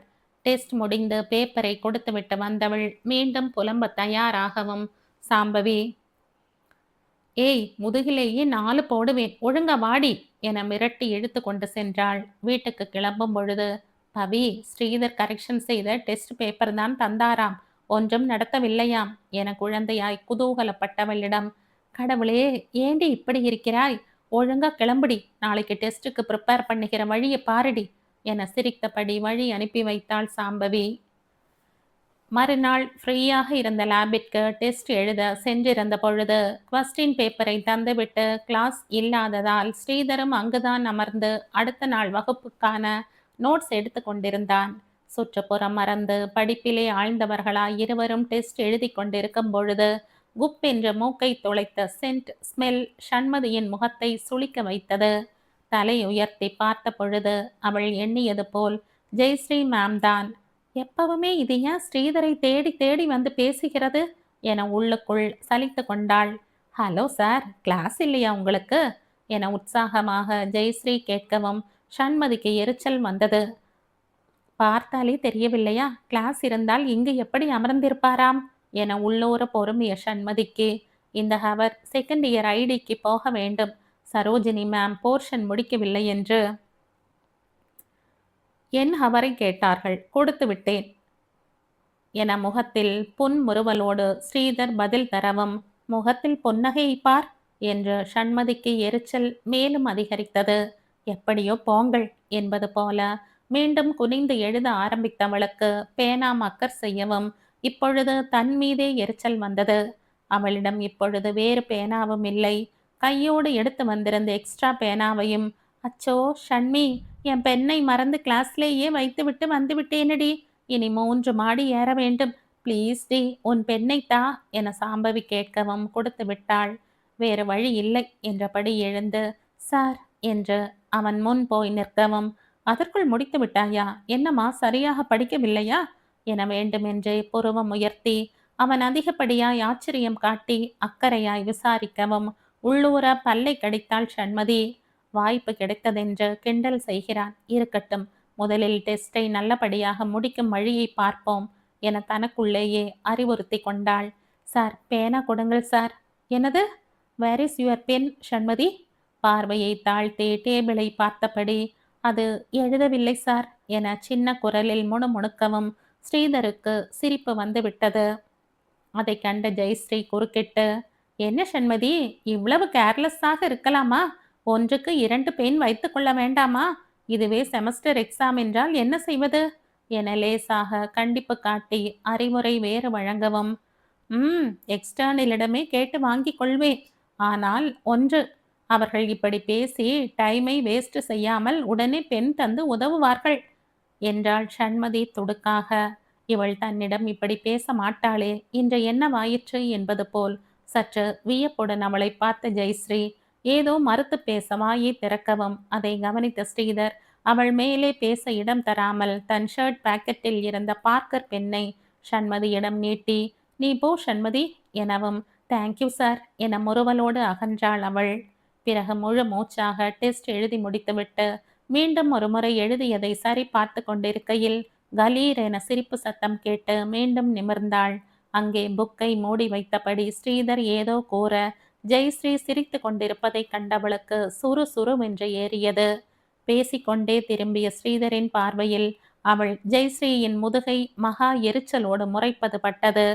டெஸ்ட் முடிந்து பேப்பரை கொடுத்துவிட்டு வந்தவள் மீண்டும் புலம்ப தயாராகவும், சாம்பவி, ஏய், முதுகிலேயே 4 போடுவேன், ஒழுங்க வாடி என மிரட்டி இழுத்து கொண்டு சென்றாள். வீட்டுக்கு கிளம்பும் பொழுது, பவி, ஸ்ரீதர் கரெக்ஷன் செய்த டெஸ்ட் பேப்பர் தான் தந்தாராம், ஒன்றும் நடத்தவில்லையாம் என குழந்தையாய் குதூகலப்பட்டவளிடம், கடவுளே, ஏண்டி இப்படி இருக்கிறாய், ஒழுங்கா கிளம்புடி, நாளைக்கு டெஸ்ட்டுக்கு ப்ரிப்பேர் பண்ணுகிற வழியை பாருடி என சிரித்தபடி வழி அனுப்பி வைத்தாள் சாம்பவி. மறுநாள் ஃப்ரீயாக இருந்த லேபிற்கு டெஸ்ட் எழுத சென்றிருந்த பொழுது கொஸ்டின் பேப்பரை தந்துவிட்டு கிளாஸ் இல்லாததால் ஸ்ரீதரும் அங்குதான் அமர்ந்து அடுத்த நாள் வகுப்புக்கான நோட்ஸ் எடுத்து கொண்டிருந்தான். சுற்றுப்புறம் மறந்து படிப்பிலே ஆழ்ந்தவர்களாய் இருவரும் டெஸ்ட் எழுதி கொண்டிருக்கும் பொழுது குப் என்று மூக்கை துளைத்த சென்ட் ஸ்மெல் சண்மதியின் முகத்தை சுளிக்க வைத்தது. தலை உயர்த்தி பார்த்த பொழுது அவள் எண்ணியது போல் ஜெயஸ்ரீ மேம் தான். எப்பவுமே இது ஏன் ஸ்ரீதரை தேடி தேடி வந்து பேசுகிறது என உள்ளுக்குள் சலித்து கொண்டாள். ஹலோ சார், கிளாஸ் இல்லையா உங்களுக்கு என உற்சாகமாக ஜெயஸ்ரீ கேட்கவும் சண்மதிக்கு எரிச்சல் வந்தது. பார்த்தாலே தெரியவில்லையா, கிளாஸ் இருந்தால் இங்கு எப்படி அமர்ந்திருப்பாராம் என உள்ளூர பொறுமைய சண்மதிக்கு இந்த ஹவர் செகண்ட் இயர் ஐடிக்கு போக வேண்டும், சரோஜினி மேம் போர்ஷன் முடிக்கவில்லை என்று என் ஹவரை கேட்டார்கள், கொடுத்து விட்டேன் என முகத்தில் புன்முறுவலோடு ஸ்ரீதர் பதில் தரவும் முகத்தில் புன்னகையை பார் என்று சண்மதிக்கு எரிச்சல் மேலும் அதிகரித்தது. எப்படியோ போங்கள் என்பது போல மீண்டும் குனிந்து எழுத ஆரம்பித்தவளுக்கு பேனா மக்கர் செய்யவும் இப்பொழுது தன் மீதே எரிச்சல் வந்தது. அவளிடம் இப்பொழுது வேறு பேனாவும் இல்லை. கையோடு எடுத்து வந்திருந்த எக்ஸ்ட்ரா பேனாவையும் அச்சோ ஷண்மி, என் பெண்ணை மறந்து கிளாஸ்லேயே வைத்துவிட்டு வந்து விட்டேனடி, இனி 3 மாடி ஏற வேண்டும், ப்ளீஸ் டி உன் பெண்ணை தா என சாம்பவி கேட்கவும் கொடுத்து விட்டாள். வேறு வழி இல்லை என்றபடி எழுந்து சார் என்று அவன் முன் போய் நிற்கவும் அதற்குள் முடித்து விட்டாயா, என்னம்மா சரியாக படிக்கவில்லையா என வேண்டுமென்றே புருவம் உயர்த்தி அவன் அதிகப்படியாய் ஆச்சரியம் காட்டி அக்கறையாய் விசாரிக்கவும் உள்ளூர பல்லை கடித்தாள் சண்மதி. வாய்ப்பு கிடைத்ததென்று கிண்டல் செய்கிறான், இருக்கட்டும், முதலில் டெஸ்டை நல்லபடியாக முடிக்கும் வழியை பார்ப்போம் என தனக்குள்ளேயே அறிவுறுத்தி கொண்டாள். சார், பேனா கொடுங்கள் சார். எனது, where is your pen Shanmathi? பார்வையை தாழ்த்தி டேபிளை பார்த்தபடி அது எழுதவில்லை சார் என சின்ன குரலில் முணுமுணுக்கவும் ஸ்ரீதருக்கு சிரிப்பு வந்து விட்டது. அதை கண்ட ஜெயஸ்ரீ குறுக்கிட்டு, என்ன சண்மதி, இவ்வளவு கேர்லெஸ்ஸாக இருக்கலாமா? ஒன்றுக்கு 2 பென் வைத்துக் கொள்ள வேண்டாமா? இதுவே செமஸ்டர் எக்ஸாம் என்றால் என்ன செய்வது என லேசாக கண்டிப்பு காட்டி அறிவுரை வேறு வழங்கவும் எக்ஸ்டர்னலிடமே கேட்டு வாங்கிக் கொள்வேன். ஆனால் ஒன்று, அவர்கள் இப்படி பேசி டைமை வேஸ்ட் செய்யாமல் உடனே பெண் தந்து உதவுவார்கள் என்றாள் சண்மதி துடுக்காக. இவள் தன்னிடம் இப்படி பேச மாட்டாளே, இன்று என்னவாயிற்று என்பது போல் சற்று வியப்புடன் அவளை பார்த்த ஜெயஸ்ரீ ஏதோ மறுத்து பேச வாயை திறக்கவும் அதை கவனித்த ஸ்ரீதர் அவள் மேலே பேச இடம் தராமல் தன் ஷர்ட் பாக்கெட்டில் இருந்த பார்க்கர் பெண்ணை சண்மதியிடம் நீட்டி, நீ போ சண்மதி எனவும் தேங்க்யூ சார் என முறுவலோடு அகன்றாள் அவள். பிறகு முழு மூச்சாக டெஸ்ட் எழுதி முடித்துவிட்டு மீண்டும் ஒரு முறை எழுதியதை சரி பார்த்து கொண்டிருக்கையில் கலீர் என சிரிப்பு சத்தம் கேட்டு மீண்டும் நிமிர்ந்தாள். அங்கே புக்கை மூடி வைத்தபடி ஸ்ரீதர் ஏதோ கூற ஜெயஸ்ரீ சிரித்து கொண்டிருப்பதை கண்டவளுக்கு சுறுசுறுவென்று ஏறியது. பேசிக்கொண்டே திரும்பிய ஸ்ரீதரின் பார்வையில் அவள் ஜெயஸ்ரீயின் முதுகை மகா எரிச்சலோடு முறைப்பது பட்டது.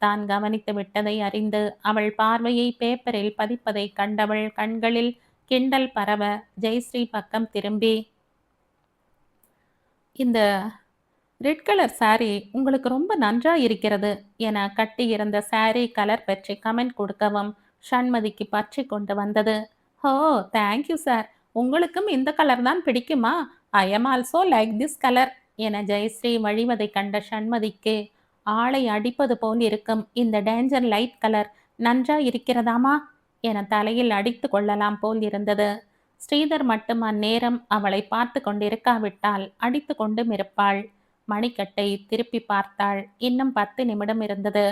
தான் கவனித்து விட்டதை அறிந்து அவள் பார்வையை பேப்பரில் பதிப்பதை கண்டவள் கண்களில் கிண்டல் பரவ ஜெயஸ்ரீ பக்கம் திரும்பி, இந்த ரெட் கலர் சாரி உங்களுக்கு ரொம்ப நன்றா இருக்கிறது என கட்டியிருந்த சாரி கலர் பற்றி கமெண்ட் கொடுக்கவும் சண்மதிக்கு பற்றி கொண்டு வந்தது. ஹோ, தேங்க்யூ சார், உங்களுக்கும் இந்த கலர் தான் பிடிக்குமா? I am also like this colour என ஜெயஸ்ரீ வழிவதை கண்ட சண்மதிக்கு ஆளை அடிப்பது போல் இருக்கும் இந்த டேஞ்சர் லைட் கலர் நன்றா இருக்கிறதாமா என தலையில் அடித்து கொள்ளலாம் போல் இருந்தது. ஸ்ரீதர் மட்டும் அந்நேரம் அவளை பார்த்து கொண்டிருக்காவிட்டால் அடித்து கொண்டும் இருப்பாள். மணிக்கட்டை திருப்பி பார்த்தாள். இன்னும் 10 நிமிடம் இருந்தது.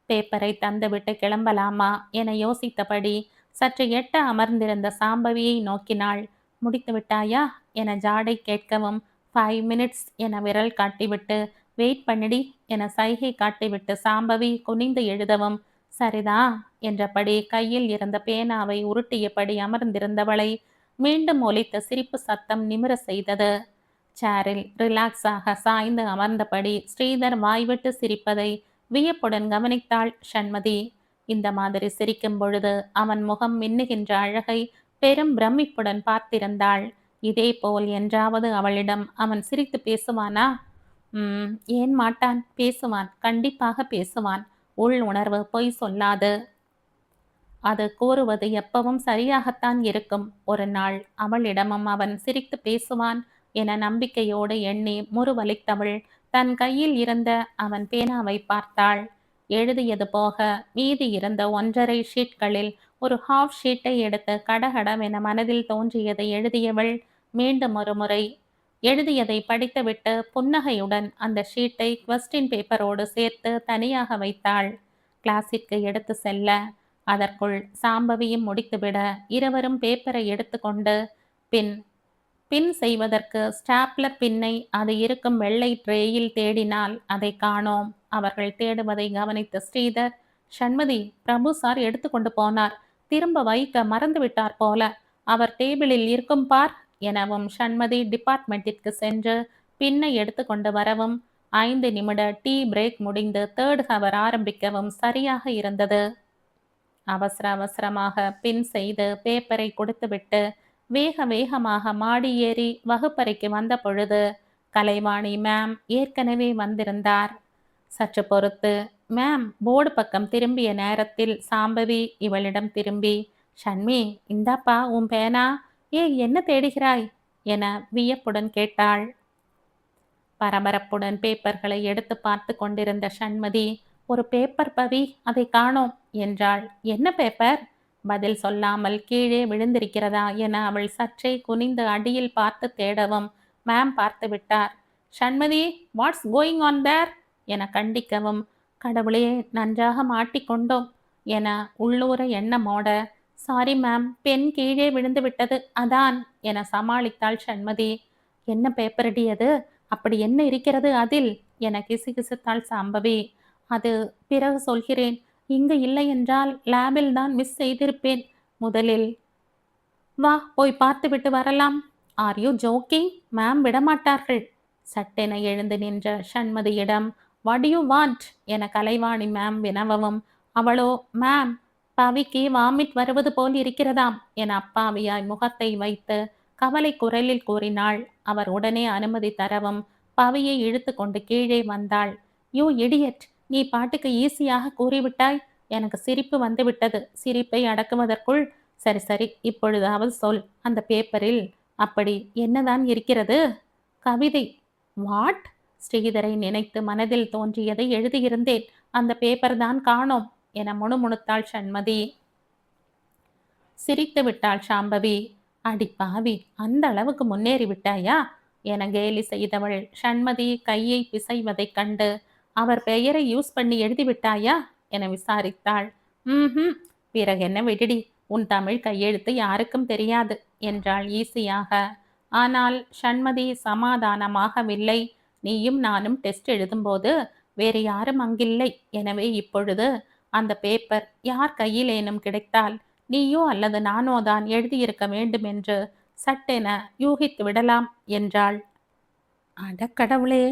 பேப்பரை தந்துவிட்டு கிளம்பலாமா என யோசித்தபடி சற்று எட்ட அமர்ந்திருந்த சாம்பவியை நோக்கினாள். முடித்து விட்டாயா என ஜாடை கேட்கவும் 5 மினிட்ஸ் என விரல் காட்டிவிட்டு வெயிட் பண்ணிடி என சைகை காட்டிவிட்டு சாம்பவி குனிந்து எழுதவும் சரிதா என்றபடி கையில் இருந்த பேனாவை உருட்டியபடி அமர்ந்திருந்தவளை மீண்டும் ஒலித்த சிரிப்பு சத்தம் நிமிர செய்தது. சேரில் ரிலாக்ஸாக சாய்ந்து அமர்ந்தபடி ஸ்ரீதர் வாய்விட்டு சிரிப்பதை வியப்புடன் கவனித்தாள் சண்மதி. இந்த மாதிரி சிரிக்கும் பொழுது அவன் முகம் மின்னுகின்ற அழகை பெரும் பிரமிப்புடன் பார்த்திருந்தாள். இதேபோல் என்றாவது அவளிடம் அவன் சிரித்து பேசுவானா? ம், ஏன் மாட்டான்? பேசுவான், கண்டிப்பாக பேசுவான். உள் உணர்வு பொய் சொல்லாது. அது கூறுவது எப்பவும் சரியாகத்தான் இருக்கும். ஒரு நாள் அவளிடமும் அவன் சிரித்து பேசுவான் என நம்பிக்கையோடு எண்ணி முறுவலித்தவள் தன் கையில் இருந்த அவன் பேனாவை பார்த்தாள். எழுதியது போக மீதி இருந்த 1½ ஷீட்களில் ஒரு ஹாஃப் ஷீட்டை எடுத்து கடகடவென மனதில் தோன்றியதை எழுதியவள் மீண்டும் ஒரு முறை எழுதியதை படித்துவிட்டு புன்னகையுடன் அந்த ஷீட்டை கொஸ்டின் பேப்பரோடு சேர்த்து தனியாக வைத்தாள். கிளாஸிற்கு எடுத்து செல்ல அதற்குள் சாம்பவியும் முடித்துவிட இருவரும் பேப்பரை எடுத்துக்கொண்டு பின் பின் செய்வதற்கு ஸ்டாப்லர் பின்னை அது இருக்கும் வெள்ளை ட்ரேயில் தேடினால் அதை காணோம். அவர்கள் தேடுவதை கவனித்த ஸ்ரீதர், சண்மதி, பிரபு சார் எடுத்துக்கொண்டு போனார், திரும்ப வைக்க மறந்துவிட்டார் போல, அவர் டேபிளில் இருக்கும் பார் எனவும் சண்மதி டிபார்ட்மெண்ட்டிற்கு சென்று பின்னை எடுத்துக்கொண்டு வரவும் 5 நிமிட டீ பிரேக் முடிந்து 3rd ஹவர் ஆரம்பிக்கவும் சரியாக இருந்தது. அவசர அவசரமாக பின் செய்து பேப்பரை கொடுத்துவிட்டு வேக வேகமாக மாடி ஏறி வகுப்பறைக்கு வந்த பொழுது கலைவாணி மேம் ஏற்கனவே வந்திருந்தார். சற்று பொறுத்து மேம் போர்டு பக்கம் திரும்பிய நேரத்தில் சாம்பவி இவளிடம் திரும்பி, ஷண்மி, இந்தாப்பா உன் பேனா, என்ன தேடுகிறாய் என வியப்புடன் கேட்டாள். பரபரப்புடன் பேப்பர்களை எடுத்து பார்த்து கொண்டிருந்த சண்மதி, ஒரு பேப்பர் பவி, அதை காணோம் என்றாள். என்ன பேப்பர்? பதில் சொல்லாமல் கீழே விழுந்திருக்கிறதா என அவள் சற்றே குனிந்து அடியில் பார்த்து தேடவும் மேம் பார்த்து விட்டார். Shanmathi, what's going on their என கண்டிக்கவும், கடவுளே, நன்றாக மாட்டிக்கொண்டோம் என உள்ளூர எண்ணமோட, சாரி மேம், பென் கீழே விழுந்து விட்டது, அதான் என சமாளித்தாள் சண்மதி. என்ன பேப்பரடி அது? அப்படி என்ன இருக்கிறது அதில் என கிசுகிசுத்தாள் சாம்பவி. அது பிறகு சொல்கிறேன். இங்கு இல்லை என்றால் லேபில் தான் மிஸ் செய்திருப்பேன். முதலில் வா, போய் பார்த்துவிட்டு வரலாம். Are you jogging? மேம் விடமாட்டார்கள். சட்டென எழுந்து நின்ற சண்மதியிடம் வாட் யூ வாண்ட் என கலைவாணி மேம் வினவவும் அவளோ, மேம், பவிக்கு வாமிட் வருவது போல் இருக்கிறதாம் என அப்பாவியாய் முகத்தை வைத்து கவலை குரலில் கூறினாள். அவர் உடனே அனுமதி தரவும் பவியை இழுத்து கொண்டு கீழே வந்தாள். யூ இடியட், நீ பாட்டுக்கு ஈஸியாக கூறிவிட்டாய். எனக்கு சிரிப்பு வந்துவிட்டது. சிரிப்பை அடக்குவதற்குள், சரி சரி, இப்பொழுதாவது சொல், அந்த பேப்பரில் அப்படி என்னதான் இருக்கிறது? கவிதை. வாட்? ஸ்ரீதரை நினைத்து மனதில் தோன்றியதை எழுதியிருந்தேன், அந்த பேப்பர் தான் காணோம் என முணுமுணுத்தாள் சண்மதி. சிரித்து விட்டாள் சாம்பவி. அடி பாவி, அந்த அளவுக்கு முன்னேறி விட்டாயா என கேலி செய்தவள் சண்மதி கையை பிசைவதைக் கண்டு, அவர் பெயரை யூஸ் பண்ணி எழுதிவிட்டாயா என விசாரித்தாள். ம், பிறகு என்ன, விடுடி, உன் தமிழ் கையெழுத்து யாருக்கும் தெரியாது என்றாள் ஈஸியாக. ஆனால் சண்மதி சமாதானமாகவில்லை. நீயும் நானும் டெஸ்ட் எழுதும்போது வேறு யாரும் அங்கில்லை. எனவே இப்பொழுது அந்த பேப்பர் யார் கையிலேனும் கிடைத்தால் நீயோ அல்லது நானோ தான் எழுதியிருக்க வேண்டும் என்று சட்டென யூகித்து விடலாம் என்றாள். அடக்கடவுளே,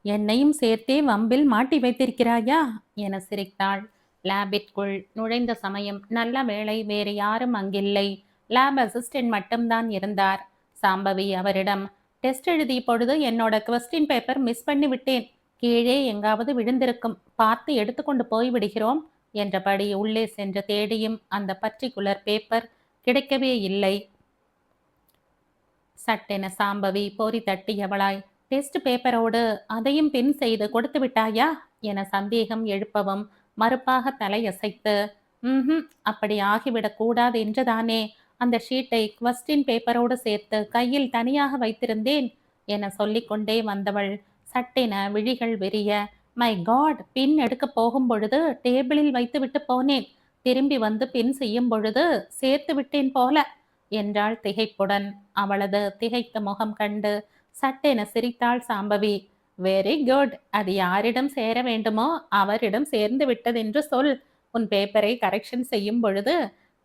என்னையும் சேர்த்தே வம்பில் மாட்டி வைத்திருக்கிறாயா என சிரித்தாள். லேபிற்குள் நுழைந்த சமயம் நல்ல வேளை வேறு யாரும் அங்கில்லை. லேப் அசிஸ்டன்ட் மட்டும்தான் இருந்தார். சாம்பவி அவரிடம், டெஸ்ட் எழுதிய பொழுது என்னோட கொஸ்டின் பேப்பர் மிஸ் பண்ணி விட்டேன், கீழே எங்காவது விழுந்திருக்கும், பார்த்து எடுத்துக்கொண்டு போய்விடுகிறோம் என்றபடி உள்ளே சென்று தேடியும் அந்த பர்டிகுலர் பேப்பர் கிடைக்கவே இல்லை. சட்டென சாம்பவி பொறி தட்டியவளாய், டெஸ்ட் பேப்பரோடு அதையும் பின் செய்து கொடுத்து விட்டாயா என சந்தேகம் எழுப்பவும் மறுப்பாக தலையசைத்து, அப்படி ஆகிவிடக் கூடாது என்றுதானே அந்த ஷீட்டை கொஸ்டின் பேப்பரோடு சேர்த்து கையில் தனியாக வைத்திருந்தேன் என சொல்லிக்கொண்டே வந்தவள் சட்டென விழிகள் விரிய, மை காட், பின் எடுக்க போகும் பொழுது டேபிளில் வைத்து விட்டு போனேன், திரும்பி வந்து பின் செய்யும் பொழுது சேர்த்து விட்டேன் போல என்றாள் திகைப்புடன். அவளது திகைத்த முகம் கண்டு சட்டென சிரித்தாள் சாம்பவி. வெரி குட், அது யாரிடம் சேர வேண்டுமோ அவரிடம் சேர்ந்து விட்டதென்று சொல். உன் பேப்பரை கரெக்ஷன் செய்யும் பொழுது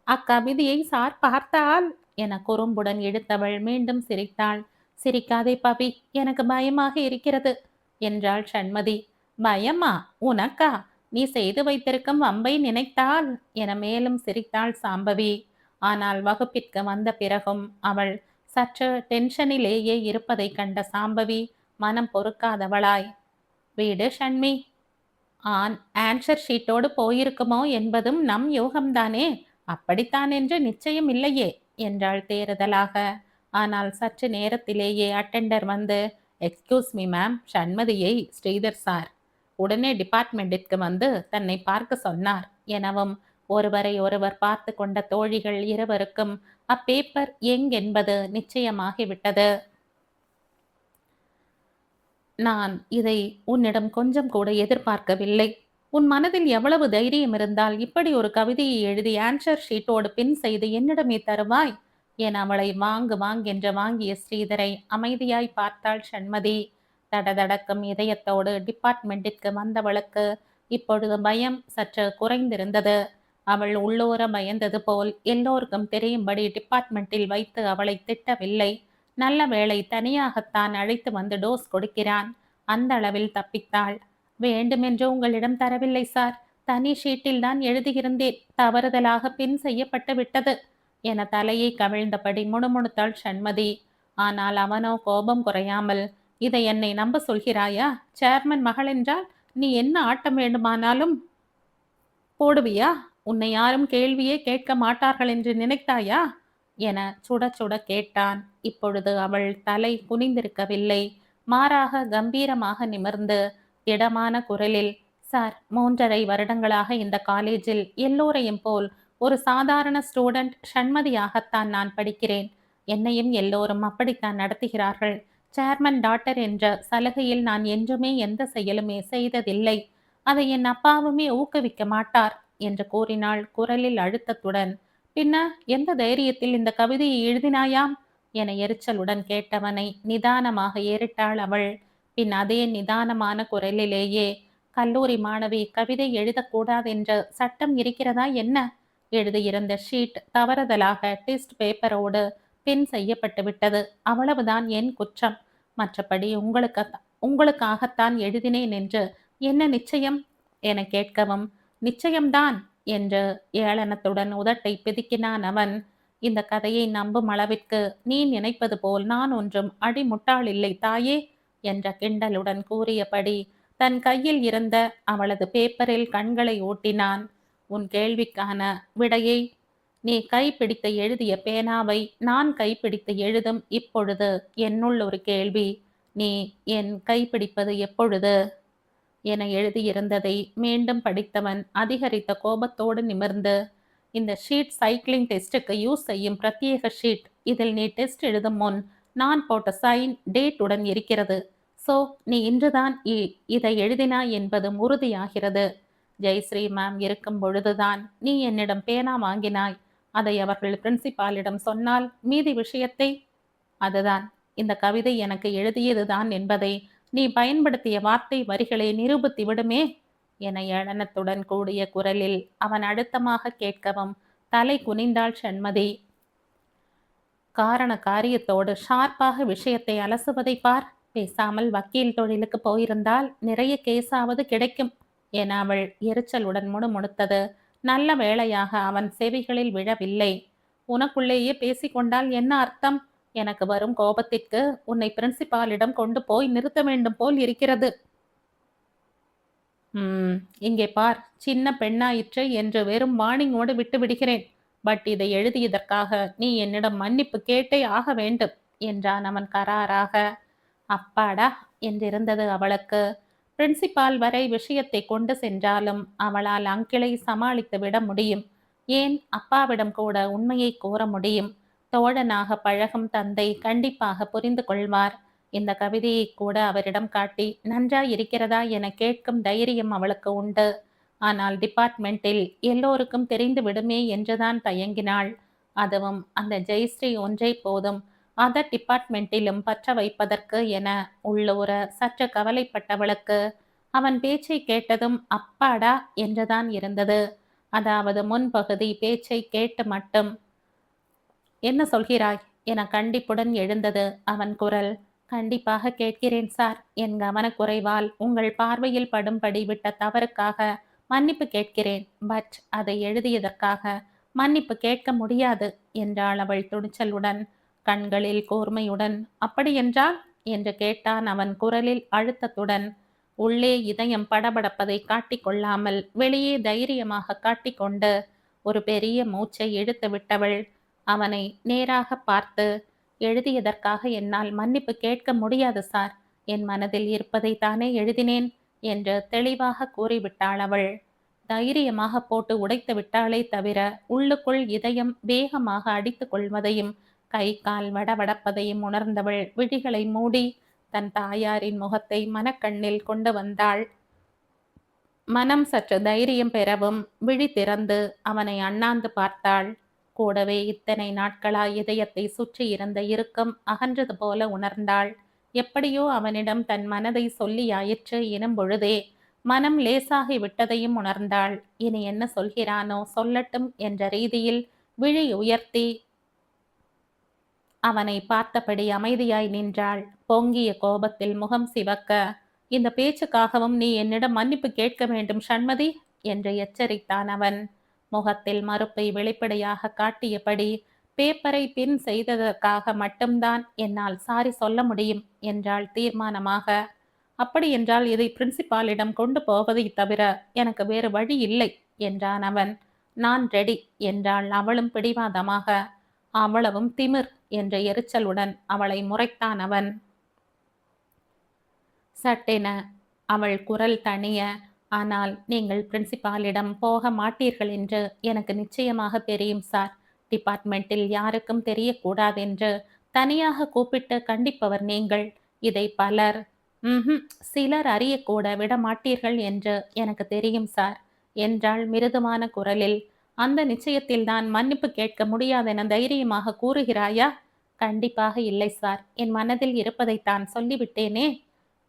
அக்கவிதையை சார் பார்த்தால் என குறும்புடன் இழுத்தவள் மீண்டும் சிரித்தாள். சிரிக்காதே பவி, எனக்கு பயமாக இருக்கிறது என்றாள் சண்மதி. பயமா? உனக்கா? நீ செய்து வைத்திருக்கும் வம்பை நினைத்தால் என மேலும் சிரித்தாள் சாம்பவி. ஆனால் வகுப்பிற்கு வந்த பிறகும் அவள் சற்று டென்ஷனிலேயே இருப்பதைக் கண்ட சாம்பவி மனம் பொறுக்காதவளாய், வீடு ஷண்மி, ஆன்சர் ஷீட்டோடு போயிருக்குமோ என்பதும் நம் யோகம்தானே, அப்படித்தான் என்று நிச்சயம் இல்லையே என்றாள் தேறுதலாக. ஆனால் சற்று நேரத்திலேயே அட்டெண்டர் வந்து, எக்ஸ்கியூஸ் மீ மேம், ஷண்மதியை ஸ்ரீதர் சார் உடனே டிபார்ட்மெண்ட்டிற்கு வந்து தன்னை பார்க்க சொன்னார் எனவும், ஒருவரை ஒருவர் பார்த்து கொண்ட தோழிகள் இருவருக்கும் அப்பேப்பர் என்பது நிச்சயமாகிவிட்டது. நான் இதை உன்னிடம் கொஞ்சம் கூட எதிர்பார்க்கவில்லை. உன் மனதில் எவ்வளவு தைரியம் இருந்தால் இப்படி ஒரு கவிதையை எழுதி ஆன்சர் ஷீட்டோடு பின் செய்து என்னிடமே தருவாய் என அவளை வாங்கென்று வாங்கிய ஸ்ரீதரை அமைதியாய் பார்த்தாள் ஷண்மதி. தடதடக்கும் இதயத்தோடு டிபார்ட்மெண்ட்டிற்கு வந்தவளுக்கு இப்பொழுது பயம் சற்று குறைந்திருந்தது. அவள் உள்ளோர பயந்தது போல் எல்லோருக்கும் தெரியும்படி டிபார்ட்மெண்ட்டில் வைத்து அவளை திட்டவில்லை. நல்ல வேளை தனியாகத்தான் அழைத்து வந்து டோஸ் கொடுக்கிறான். அந்த அளவில் தப்பித்தாள். வேண்டுமென்று உங்களிடம் தரவில்லை சார், தனி ஷீட்டில் தான் எழுதியிருந்தேன், தவறுதலாக பின் செய்யப்பட்டு விட்டது என தலையை கவிழ்ந்தபடி முணுமுணுத்தாள் ஷண்மதி. ஆனால் அவனோ கோபம் குறையாமல், இதை என்னை நம்ப சொல்கிறாயா? சேர்மன் மகள் என்றால் நீ என்ன ஆட்டம் வேண்டுமானாலும் போடுவியா? உன்னை யாரும் கேள்வியே கேட்க மாட்டார்கள் என்று நினைத்தாயா என சுட சுட கேட்டான். இப்பொழுது அவள் தலை குனிந்திருக்கவில்லை, மாறாக கம்பீரமாக நிமிர்ந்து திடமான குரலில், சார், 3.5 வருடங்களாக இந்த காலேஜில் எல்லோரையும் போல் ஒரு சாதாரண ஸ்டூடெண்ட் ஷண்மதியாகத்தான் நான் படிக்கிறேன். என்னையும் எல்லோரும் அப்படித்தான் நடத்துகிறார்கள். சேர்மன் டாட்டர் என்ற சலுகையில் நான் என்றுமே எந்த செயலுமே செய்ததில்லை. அதை என் அப்பாவுமே ஊக்குவிக்க மாட்டார் என்று கூறினாள் குரலில் அழுத்தத்துடன். பின்ன எந்த தைரியத்தில் இந்த கவிதையை எழுதினாயாம் என எரிச்சலுடன் கேட்டவனை நிதானமாக ஏறிட்டாள் அவள். பின் அதே நிதானமான குரலிலேயே, கல்லூரி மாணவி கவிதை எழுதக்கூடாதென்ற சட்டம் இருக்கிறதா என்ன? எழுதியிருந்த ஷீட் தவறுதலாக டெஸ்ட் பேப்பரோடு பின் செய்யப்பட்டு விட்டது, அவ்வளவுதான் என் குற்றம். மற்றபடி உங்களுக்காகத்தான் எழுதினேன் என்று என்ன நிச்சயம் என கேட்கவும், நிச்சயம்தான் என்று ஏளனத்துடன் உதட்டை பிதுக்கினான் அவன். இந்த கதையை நம்பும் அளவிற்கு நீ நினைப்பது போல் நான் ஒன்றும் அடிமுட்டாள் இல்லை தாயே என்ற கிண்டலுடன் கூறியபடி தன் கையில் இருந்த அவளது பேப்பரில் கண்களை ஓட்டினான். உன் கேள்விக்கான விடையை நீ கைப்பிடித்து எழுதிய பேனாவை நான் கைப்பிடித்து எழுதும் இப்பொழுது என்னுள் ஒரு கேள்வி, நீ என் கைப்பிடிப்பது எப்பொழுது என எழுதியிருந்ததை மீண்டும் படித்தவன் அதிகரித்த கோபத்தோடு நிமிர்ந்து, இந்த ஷீட் சைக்கிளிங் டெஸ்ட்டுக்கு யூஸ் செய்யும் பிரத்யேக ஷீட். இதில் நீ டெஸ்ட் எழுதும் முன் நான் போட்ட சைன் டேட் உடன் இருக்கிறது. ஸோ நீ இன்றுதான் இதை எழுதினாய் என்பது உறுதியாகிறது. ஜெயஸ்ரீ மேம் இருக்கும் பொழுதுதான் நீ என்னிடம் பேனா வாங்கினாய். அதை அவர்கள் பிரின்சிபாலிடம் சொன்னால் மீதி விஷயத்தை, அதுதான் இந்த கவிதை எனக்கு எழுதியதுதான் என்பதை நீ பயன்படுத்திய வார்த்தை வரிகளை நிரூபித்து விடுமே என ஏளனத்துடன் கூடிய குரலில் அவன் அழுத்தமாக கேட்கவும் தலை குனிந்தாள் ஷண்மதி. காரண காரியத்தோடு ஷார்ப்பாக விஷயத்தை அலசுவதை பார். பேசாமல் வக்கீல் தொழிலுக்கு போயிருந்தால் நிறைய கேஸாவது கிடைக்கும் என அவள் எரிச்சலுடன் முணுமுணுத்தது நல்ல வேளையாக அவன் செவிகளில் விழவில்லை. உனக்குள்ளேயே பேசிக்கொண்டால் என்ன அர்த்தம்? எனக்கு வரும் கோபத்திற்கு உன்னை பிரின்சிபாலிடம் கொண்டு போய் நிறுத்த வேண்டும் போல் இருக்கிறது. இங்கே பார், சின்ன பெண்ணாயிற்று என்று வெறும் வார்னிங்கோடு விட்டு விடுகிறேன். பட் இதை எழுதியதற்காக நீ என்னிடம் மன்னிப்பு கேட்டே ஆக வேண்டும் என்றான் அவன் கராராக. அப்பாடா என்றிருந்தது அவளுக்கு. பிரின்சிபால் வரை விஷயத்தை கொண்டு சென்றாலும் அவளால் அங்கிளை சமாளித்து விட முடியும். ஏன், அப்பாவிடம் கூட உண்மையை கூற முடியும். தோழனாக பழகும் தந்தை கண்டிப்பாக புரிந்து கொள்வார். இந்த கவிதையை கூட அவரிடம் காட்டி நன்றாய் இருக்கிறதா என கேட்கும் தைரியம் அவளுக்கு உண்டு. ஆனால் டிபார்ட்மெண்ட்டில் எல்லோருக்கும் தெரிந்து விடுமே என்றுதான் தயங்கினாள். அதுவும் அந்த ஜெயஸ்ரீ ஒன்றே போதும் அதர் டிபார்ட்மெண்ட்டிலும் பற்ற வைப்பதற்கு என உள்ளூர சற்று கவலைப்பட்டவளுக்கு அவன் பேச்சை கேட்டதும் அப்பாடா என்றுதான் இருந்தது. அதாவது முன்பகுதி பேச்சை கேட்டு மட்டும். என்ன சொல்கிறாய் என கண்டிப்புடன் எழுந்தது அவன் குரல். கண்டிப்பாக கேட்கிறேன் சார். என் கவனக்குறைவால் உங்கள் பார்வையில் படும்படி விட்ட தவறுக்காக மன்னிப்பு கேட்கிறேன். பட் அதை எழுதியதற்காக மன்னிப்பு கேட்க முடியாது என்றாள் அவள் துணிச்சலுடன். கண்களில் கூர்மையுடன். அப்படியென்றால் என்று கேட்டான் அவன் குரலில் அழுத்தத்துடன். உள்ளே இதயம் படபடப்பதை காட்டிக்கொள்ளாமல் வெளியே தைரியமாக காட்டிக்கொண்டு ஒரு பெரிய மூச்சை இழுத்து விட்டவள் அவனை நேராக பார்த்து, எழுதியதற்காக என்னால் மன்னிப்பு கேட்க முடியாது சார். என் மனதில் இருப்பதை தானே எழுதினேன் என்று தெளிவாக கூறிவிட்டாள் அவள். தைரியமாக போட்டு உடைத்து விட்டாளே தவிர உள்ளுக்குள் இதயம் வேகமாக அடித்துக் கொள்வதையும் கை கால் வடவடப்பதையும் உணர்ந்தவள் விழிகளை மூடி தன் தாயாரின் முகத்தை மனக்கண்ணில் கொண்டு வந்தாள். மனம் சற்று தைரியம் பெறவும் விழி திறந்து அவனை அண்ணாந்து பார்த்தாள். கூடவே இத்தனை நாட்களாய் இதயத்தை சுற்றி இருந்த இறுக்கம் அகன்றது போல உணர்ந்தாள். எப்படியோ அவனிடம் தன் மனதை சொல்லியாயிற்று எனும் பொழுதே மனம் லேசாகி விட்டதையும் உணர்ந்தாள். இனி என்ன சொல்கிறானோ சொல்லட்டும் என்ற ரீதியில் விழி உயர்த்தி அவனை பார்த்தபடி அமைதியாய் நின்றாள். பொங்கிய கோபத்தில் முகம் சிவக்க, இந்த பேச்சுக்காகவும் நீ என்னிடம் மன்னிப்பு கேட்க வேண்டும் சண்மதி என்று எச்சரித்தான் அவன். முகத்தில் மறுப்பை வெளிப்படையாக காட்டியபடி, பேப்பரை பின் செய்ததற்காக மட்டும்தான் என்னால் சாரி சொல்ல முடியும் என்றாள் தீர்மானமாக. அப்படியென்றால் இதை பிரின்சிபாலிடம் கொண்டு போவதை தவிர எனக்கு வேறு வழி இல்லை என்றான் அவன். நான் ரெடி என்றாள் அவளும் பிடிவாதமாக. அவ்வளவும் திமிர் என்ற எரிச்சலுடன் அவளை முறைத்தான் அவன். சட்டென அவள் குரல் தணிய, ஆனால் நீங்கள் பிரின்சிபாலிடம் போக மாட்டீர்கள் என்று எனக்கு நிச்சயமாக தெரியும் சார். டிபார்ட்மெண்ட்டில் யாருக்கும் தெரியக்கூடாதென்று தனியாக கூப்பிட்டு கண்டிப்பவர் நீங்கள். இதை பலர் சிலர் அறியக்கூட விடமாட்டீர்கள் என்று எனக்கு தெரியும் சார் என்றாள் மிருதுவான குரலில். அந்த நிச்சயத்தில்தான் மன்னிப்பு கேட்க முடியாதென தைரியமாக கூறுகிறாயா? கண்டிப்பாக இல்லை சார். என் மனதில் இருப்பதைத்தான் சொல்லிவிட்டேனே.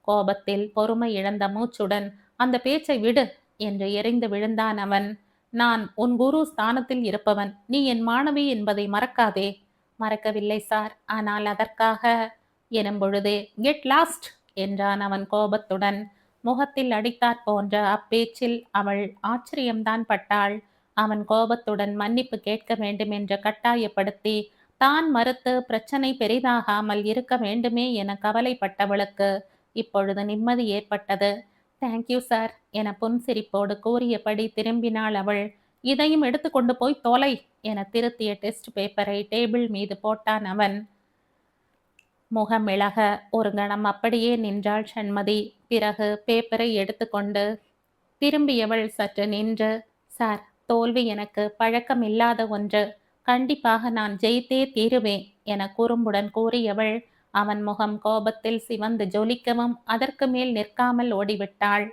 கோபத்தில் பொறுமை இழந்த மூச்சுடன், அந்த பேச்சை விடு என்று எரிந்து விழுந்தான் அவன். நான் உன் குரு ஸ்தானத்தில் இருப்பவன். நீ என் மாணவி என்பதை மறக்காதே. மறக்கவில்லை சார். ஆனால் அதற்காக எனும் பொழுதே கெட் லாஸ்ட் என்றான் அவன் கோபத்துடன். முகத்தில் அடித்தாற் போன்ற அப்பேச்சில் அவள் ஆச்சரியம்தான் பட்டாள். அவன் கோபத்துடன் மன்னிப்பு கேட்க வேண்டும் என்று கட்டாயப்படுத்தி தான் மறுத்து பிரச்சனை பெரிதாகாமல் இருக்க வேண்டுமே என கவலைப்பட்டவளுக்கு இப்பொழுது நிம்மதி ஏற்பட்டது. தேங்க்யூ சார் என புன்சிரிப்போடு கூறியபடி திரும்பினாள் அவள். இதையும் எடுத்துக்கொண்டு போய் தொலை என திருத்திய டெஸ்ட் பேப்பரை டேபிள் மீது போட்டான் அவன். முகமிளக ஒரு கணம் அப்படியே நின்றாள் சண்மதி. பிறகு பேப்பரை எடுத்துக்கொண்டு திரும்பியவள் சற்று நின்று, சார், தோல்வி எனக்கு பழக்கமில்லாத ஒன்று. கண்டிப்பாக நான் ஜெயித்தே தீருவேன் என குறும்புடன் கூறியவள் அவன் முகம் கோபத்தில் சிவந்து ஜொலிக்கவும் அதற்கு மேல் நிற்காமல் ஓடிவிட்டாள்.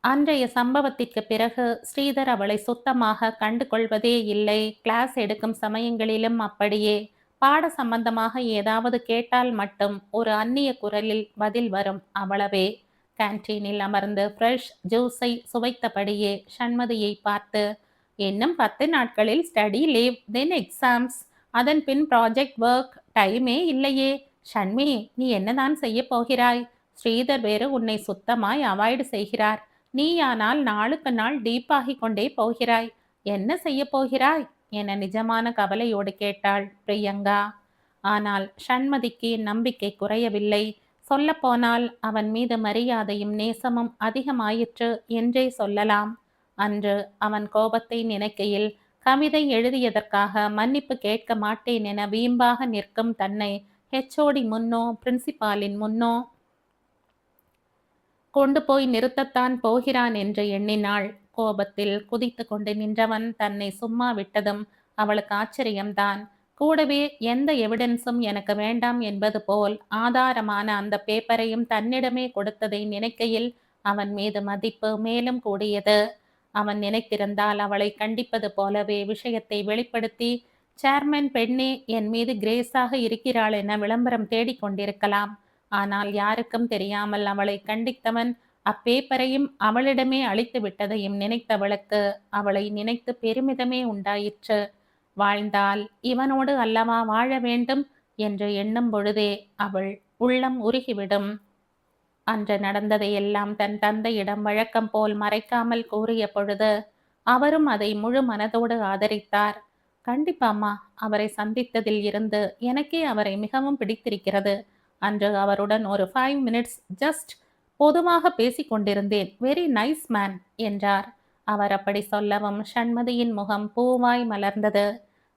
அன்றைய சம்பவத்திற்கு பிறகு ஸ்ரீதர் அவளை சுத்தமாக கண்டு கொள்வதே இல்லை. கிளாஸ் எடுக்கும் சமயங்களிலும் அப்படியே. பாட சம்பந்தமாக ஏதாவது கேட்டால் மட்டும் ஒரு அந்நிய குரலில் பதில் வரும், அவ்வளவே. கேன்டீனில் அமர்ந்து ஃப்ரெஷ் ஜூஸை சுவைத்தபடியே சண்மதியை பார்த்து, இன்னும் 10 நாட்களில் ஸ்டடி லீவ், தென் எக்ஸாம்ஸ், அதன் பின் ப்ராஜெக்ட் ஒர்க், டைமே இல்லையே. ஷண்மி, நீ என்னதான் செய்ய போகிறாய்? ஸ்ரீதர் வேறு உன்னை சுத்தமாய் அவாய்டு செய்கிறார். நீயானால் நாளுக்கு நாள் டீப்பாகிக் கொண்டே போகிறாய். என்ன செய்ய போகிறாய் என நிஜமான கவலையோடு கேட்டாள் பிரியங்கா. ஆனால் சண்மதிக்கு நம்பிக்கை குறையவில்லை. சொல்லப்போனால் அவன் மீது மரியாதையும் நேசமும் அதிகமாயிற்று என்றே சொல்லலாம். அன்று அவன் கோபத்தை நினைக்கையில் கவிதை எழுதியதற்காக மன்னிப்பு கேட்க மாட்டேன் என வீம்பாக நிற்கும் தன்னை ஹெச்ஓடி முன்னோ பிரின்சிபாலின் முன்னோ கொண்டு போய் நிறுத்தத்தான் போகிறான் என்று எண்ணினாள். கோபத்தில் குதித்து கொண்டு நின்றவன் தன்னை சும்மா விட்டதும் அவளுக்கு ஆச்சரியம்தான். கூடவே எந்த எவிடன்ஸும் எனக்கு வேண்டாம் என்பது போல் ஆதாரமான அந்த பேப்பரையும் தன்னிடமே கொடுத்ததை நினைக்கையில் அவன் மீது மதிப்பு மேலும் கூடியது. அவன் நினைத்திருந்தால் அவளை கண்டிப்பது போலவே விஷயத்தை வெளிப்படுத்தி, சேர்மன் பெண்ணே என் மீது கிரேஸாக இருக்கிறாள் என விளம்பரம் தேடிக்கொண்டிருக்கலாம். ஆனால் யாருக்கும் தெரியாமல் அவளை கண்டித்தவன் அப்பேப்பரையும் அவளிடமே அழித்து விட்டதையும் நினைத்தவளுக்கு அவளை நினைத்து பெருமிதமே உண்டாயிற்று. வாழ்ந்தால் இவனோடு அல்லவா வாழ வேண்டும் என்று எண்ணும் பொழுதே அவள் உள்ளம் உருகிவிடும். அன்று நடந்ததையெல்லாம் தன் தந்தையிடம் வழக்கம் போல் மறைக்காமல் கூறிய பொழுது அவரும் அதை முழு மனதோடு ஆதரித்தார். கண்டிப்பாம்மா. அவரை சந்தித்ததில் இருந்து எனக்கே அவரை மிகவும் பிடித்திருக்கிறது. அன்று அவருடன் ஒரு 5 மினிட்ஸ் ஜஸ்ட் பொதுவாக பேசிக் கொண்டிருந்தேன். வெரி நைஸ் மேன் என்றார். அவர் அப்படி சொல்லவும் சண்மதியின் முகம் பூவாய் மலர்ந்தது.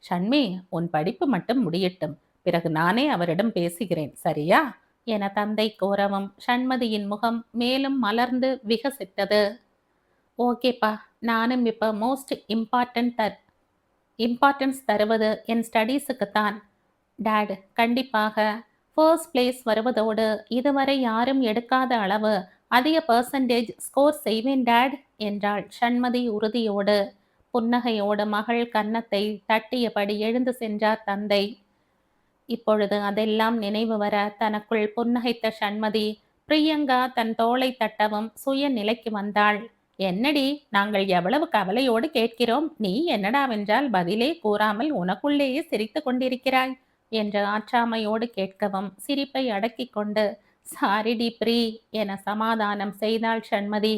ஷண்மி, உன் படிப்பு மட்டும் முடியட்டும். பிறகு நானே அவரிடம் பேசுகிறேன். சரியா? என தந்தை கூறவும் சண்மதியின் முகம் மேலும் மலர்ந்து விகசித்தது. ஓகேப்பா, நானும் இப்ப மோஸ்ட் இம்பார்ட்டன்ஸ் தருவது என் ஸ்டடீஸுக்குத்தான். டாட், கண்டிப்பாக ஃபர்ஸ்ட் பிளேஸ் வருவதோடு இதுவரை யாரும் எடுக்காத அளவு அதிக பெர்சன்டேஜ் ஸ்கோர் செய்வேன் டாட் என்றாள் சண்மதி உறுதியோடு. புன்னகையோடு மகள் கன்னத்தை தட்டியபடி எழுந்து சென்றார் தந்தை. இப்பொழுது அதெல்லாம் நினைவு வர தனக்குள் புன்னகைத்த சண்மதி பிரியங்கா தன் தோளை தட்டவும் சுய நிலைக்கு வந்தாள். என்னடி, நாங்கள் எவ்வளவு கவலையோடு கேட்கிறோம், நீ என்னடாவென்றால் பதிலே கூறாமல் உனக்குள்ளேயே சிரித்து கொண்டிருக்கிறாய் என்று ஆற்றாமையோடு கேட்கவும் சிரிப்பை அடக்கிக் கொண்டு சாரிடி ப்ரீ என சமாதானம் செய்தாள் சண்மதி.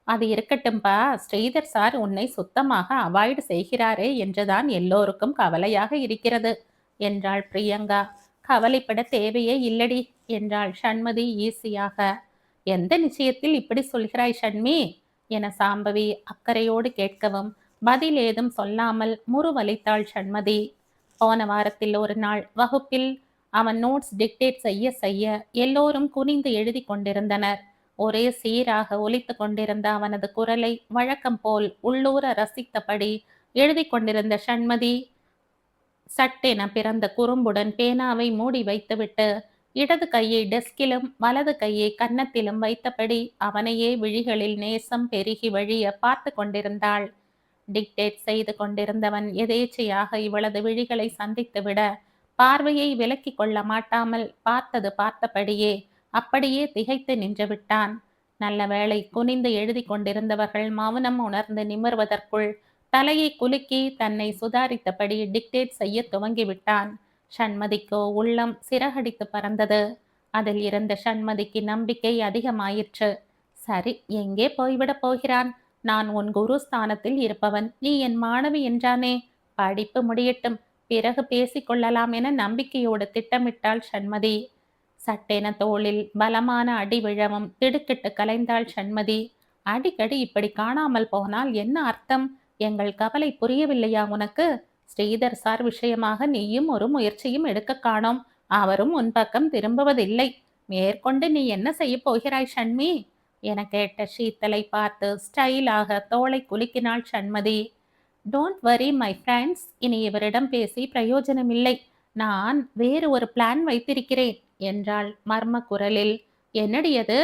அது இருக்கட்டும்பா, ஸ்ரீதர் சார் உன்னை சுத்தமாக அவாய்டு செய்கிறாரே என்றுதான் எல்லோருக்கும் கவலையாக இருக்கிறது என்றாள் பிரியங்கா. கவலைப்பட தேவையே இல்லடி என்றாள் சண்மதி ஈஸியாக. எந்த நிச்சயத்தில் இப்படி சொல்கிறாய் ஷண்மி என சாம்பவி அக்கறையோடு கேட்கவும் பதில் ஏதும் சொல்லாமல் முறுவலித்தாள் சண்மதி. போன வாரத்தில் ஒரு நாள் வகுப்பில் அவன் நோட்ஸ் டிக்டேட் செய்ய செய்ய எல்லோரும் குனிந்து எழுதி கொண்டிருந்தனர். ஒரே சீராக ஒலித்து கொண்டிருந்த அவனது குரலை வழக்கம் போல் உள்ளூர ரசித்தபடி எழுதி கொண்டிருந்த சண்மதி சட்டென பிறந்த குறும்புடன் பேனாவை மூடி வைத்துவிட்டு இடது கையை டெஸ்கிலும் வலது கையை கன்னத்திலும் வைத்தபடி அவனையே விழிகளில் நேசம் பெருகி வழிய பார்த்து கொண்டிருந்தாள். டிக்டேட் செய்து கொண்டிருந்தவன் எதேச்சையாக இவளது விழிகளை சந்தித்துவிட பார்வையை விலக்கிக் கொள்ள மாட்டாமல் பார்த்தது பார்த்தபடியே அப்படியே திகைத்து நின்று விட்டான். நல்ல வேளை குனிந்து எழுதி கொண்டிருந்தவர்கள் மௌனம் உணர்ந்து நிமிர்வதற்குள் தலையை குலுக்கி தன்னை சுதாரித்தபடி டிக்டேட் செய்ய துவங்கிவிட்டான். சண்மதிக்கோ உள்ளம் சிறகடித்து பறந்தது. அதில் இருந்த சண்மதிக்கு நம்பிக்கை அதிகமாயிற்று. சரி, எங்கே போய்விடப் போகிறான்? நான் உன் குரு ஸ்தானத்தில் இருப்பவன், நீ என் மாணவி என்றானே. படிப்பு முடியட்டும், பிறகு பேசிக்கொள்ளலாம் என நம்பிக்கையோடு திட்டமிட்டாள் சண்மதி. சட்டென தோளில் பலமான அடி விழவும் திடுக்கிட்டு கலைந்தாள் சண்மதி. அடிக்கடி இப்படி காணாமல் போனால் என்ன அர்த்தம்? எங்கள் கவலை புரியவில்லையா உனக்கு? ஸ்ரீதர் சார் விஷயமாக நீயும் ஒரு முயற்சியும் எடுக்க காணோம். அவரும் உன் பக்கம் திரும்புவதில்லை. மேற்கொண்டு நீ என்ன செய்ய போகிறாய் ஷண்மி என கேட்ட ஷீத்தலை பார்த்து ஸ்டைலாக தோளை குலுக்கினாள் சண்மதி. டோன்ட் வரி மை ஃப்ரெண்ட்ஸ், இனி இவரிடம் பேசி பிரயோஜனமில்லை. நான் வேறு ஒரு பிளான் வைத்திருக்கிறேன் என்றாள் மர்ம குரலில். என்னடி அது?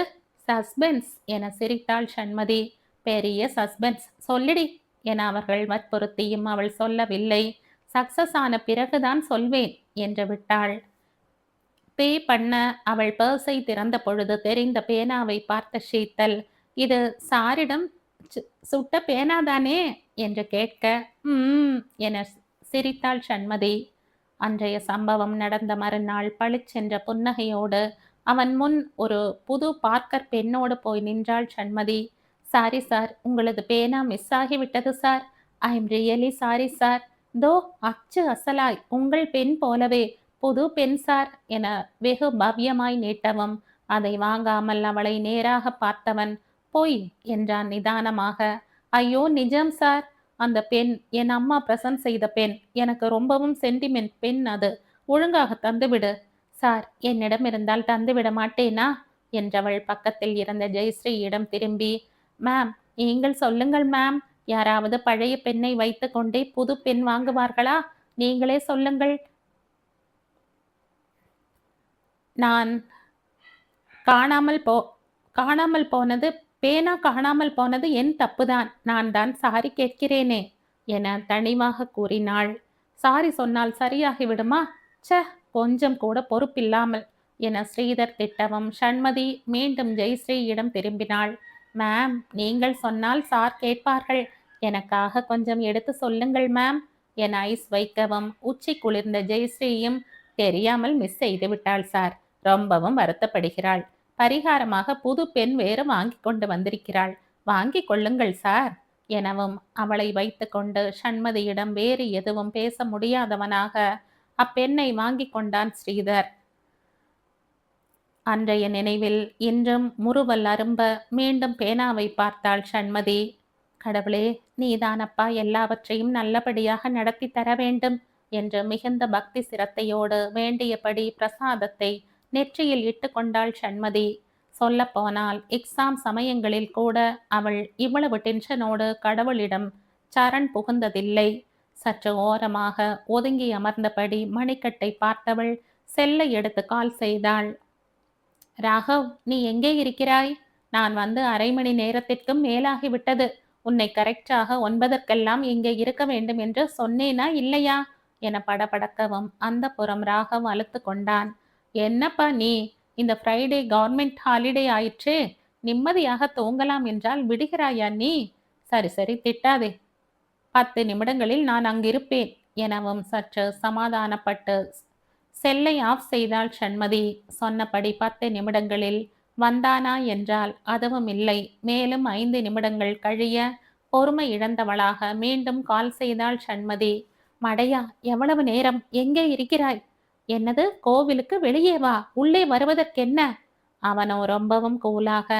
சஸ்பென்ஸ் என சிரித்தாள் சண்மதி. பெரிய சஸ்பென்ஸ், சொல்லிடி என அவர்கள் வற்புறுத்தியும் அவள் சொல்லவில்லை. சக்சஸ் ஆன பிறகுதான் சொல்வேன் என்று விட்டாள். பே பண்ண அவள் பர்ஸை திறந்த பொழுது தெரிந்த பேனாவை பார்த்த ஷீத்தல், இது சாரிடம் சுட்ட பேனாதானே என்று கேட்க என சிரித்தாள் சண்மதி. அன்றைய சம்பவம் நடந்த மறுநாள் பளிச்சென்ற புன்னகையோடு அவன் முன் ஒரு புது பார்க்கர் பெண்ணோடு போய் நின்றாள் சண்மதி. சாரி சார், உங்களது பேனா மிஸ் ஆகிவிட்டது sir. I am really sorry sir. தோ அச்சு அசலாய் உங்கள் பெண் போலவே புது பெண் சார் என வெகு பவ்யமாய் நீட்டவும் அதை வாங்காமல் அவளை நேராக பார்த்தவன் பொய் என்றான் நிதானமாக. ஐயோ நிஜம் சார், அந்த பெண் என் அம்மா பிரசன்ட் செய்த பெண். எனக்கு ரொம்பவும் சென்டிமெண்ட் பெண் அது. ஒழுங்காக தந்துவிடு சார். என்னிடம் இருந்தால் தந்துவிட மாட்டேனா என்றவள் பக்கத்தில் இருந்த ஜெயஸ்ரீயிடம் திரும்பி, மேம், நீங்கள் சொல்லுங்கள் மேம். யாராவது பழைய பெண்ணை வைத்து கொண்டே புது பெண் வாங்குவார்களா? நீங்களே சொல்லுங்கள். நான் காணாமல் போனது பேனா காணாமல் போனது என் தப்புதான். நான் தான் சாரி கேட்கிறேனே என தனிவாக கூறினாள். சாரி சொன்னால் சரியாகிவிடுமா? ச, கொஞ்சம் கூட பொறுப்பில்லாமல் என ஸ்ரீதர் திட்டவும் சண்மதி மீண்டும் ஜெயஸ்ரீயிடம் திரும்பினாள். மேம், நீங்கள் சொன்னால் சார் கேட்பார்கள். எனக்காக கொஞ்சம் எடுத்து சொல்லுங்கள் மேம் என ஐஸ் வைக்கவும் உச்சி குளிர்ந்த ஜெயஸ்ரீயும் தெரியாமல் மிஸ் செய்து விட்டாள் சார். ரொம்பவும் வருத்தப்படுகிறாள். பரிகாரமாக புது பெண் வேறு வாங்கி கொண்டு வந்திருக்கிறாள். வாங்கி கொள்ளுங்கள் சார் எனவும் அவளை வைத்துக்கொண்டு சண்மதியிடம் வேறு எதுவும் பேச முடியாதவனாக அப்பெண்ணை வாங்கிக் கொண்டான் ஸ்ரீதர். அன்றைய நினைவில் இன்றும் முறுவல் அரும்ப மீண்டும் பேனாவை பார்த்தாள் சண்மதி. கடவுளே, நீதானப்பா எல்லாவற்றையும் நல்லபடியாக நடத்தி தர வேண்டும் என்று மிகுந்த பக்தி சிரத்தையோடு வேண்டியபடி பிரசாதத்தை நெற்றியில் இட்டு கொண்டாள் சண்மதி. சொல்லப்போனால் எக்ஸாம் சமயங்களில் கூட அவள் இவ்வளவு டென்ஷனோடு கடவுளிடம் சரண் புகுந்ததில்லை. சற்று ஓரமாக ஒதுங்கி அமர்ந்தபடி மணிக்கட்டை பார்த்தவள் செல்லை எடுத்து கால் செய்தாள். ராகவ், நீ எங்கே இருக்கிறாய்? நான் வந்து அரை மணி நேரத்திற்கும் மேலாகிவிட்டது. உன்னை கரெக்டாக 9க்கெல்லாம் இங்கே இருக்க வேண்டும் என்று சொன்னேனா இல்லையா என படபடக்கவும் அந்த புறம் ராகவ் அழுத்து கொண்டான். என்னப்பா நீ, இந்த ஃப்ரைடே கவர்மெண்ட் ஹாலிடே ஆயிற்றே, நிம்மதியாக தூங்கலாம் என்றால் விடுகிறாயா நீ? சரி சரி, திட்டாதே. 10 நிமிடங்களில் நான் அங்கிருப்பேன் எனவும் சற்று சமாதானப்பட்டு செல்லை ஆஃப் செய்தாள் சண்மதி. சொன்னபடி 10 நிமிடங்களில் வந்தானா என்றால் அதுவும் இல்லை. மேலும் 5 நிமிடங்கள் கழிய பொறுமை இழந்தவளாக மீண்டும் கால் செய்தாள் சண்மதி. மடையா, எவ்வளவு நேரம்? எங்கே இருக்கிறாய்? என்னது, கோவிலுக்கு வெளியே வா, உள்ளே வருவதற்கென்ன? அவனோ ரொம்பவும் கூலாக,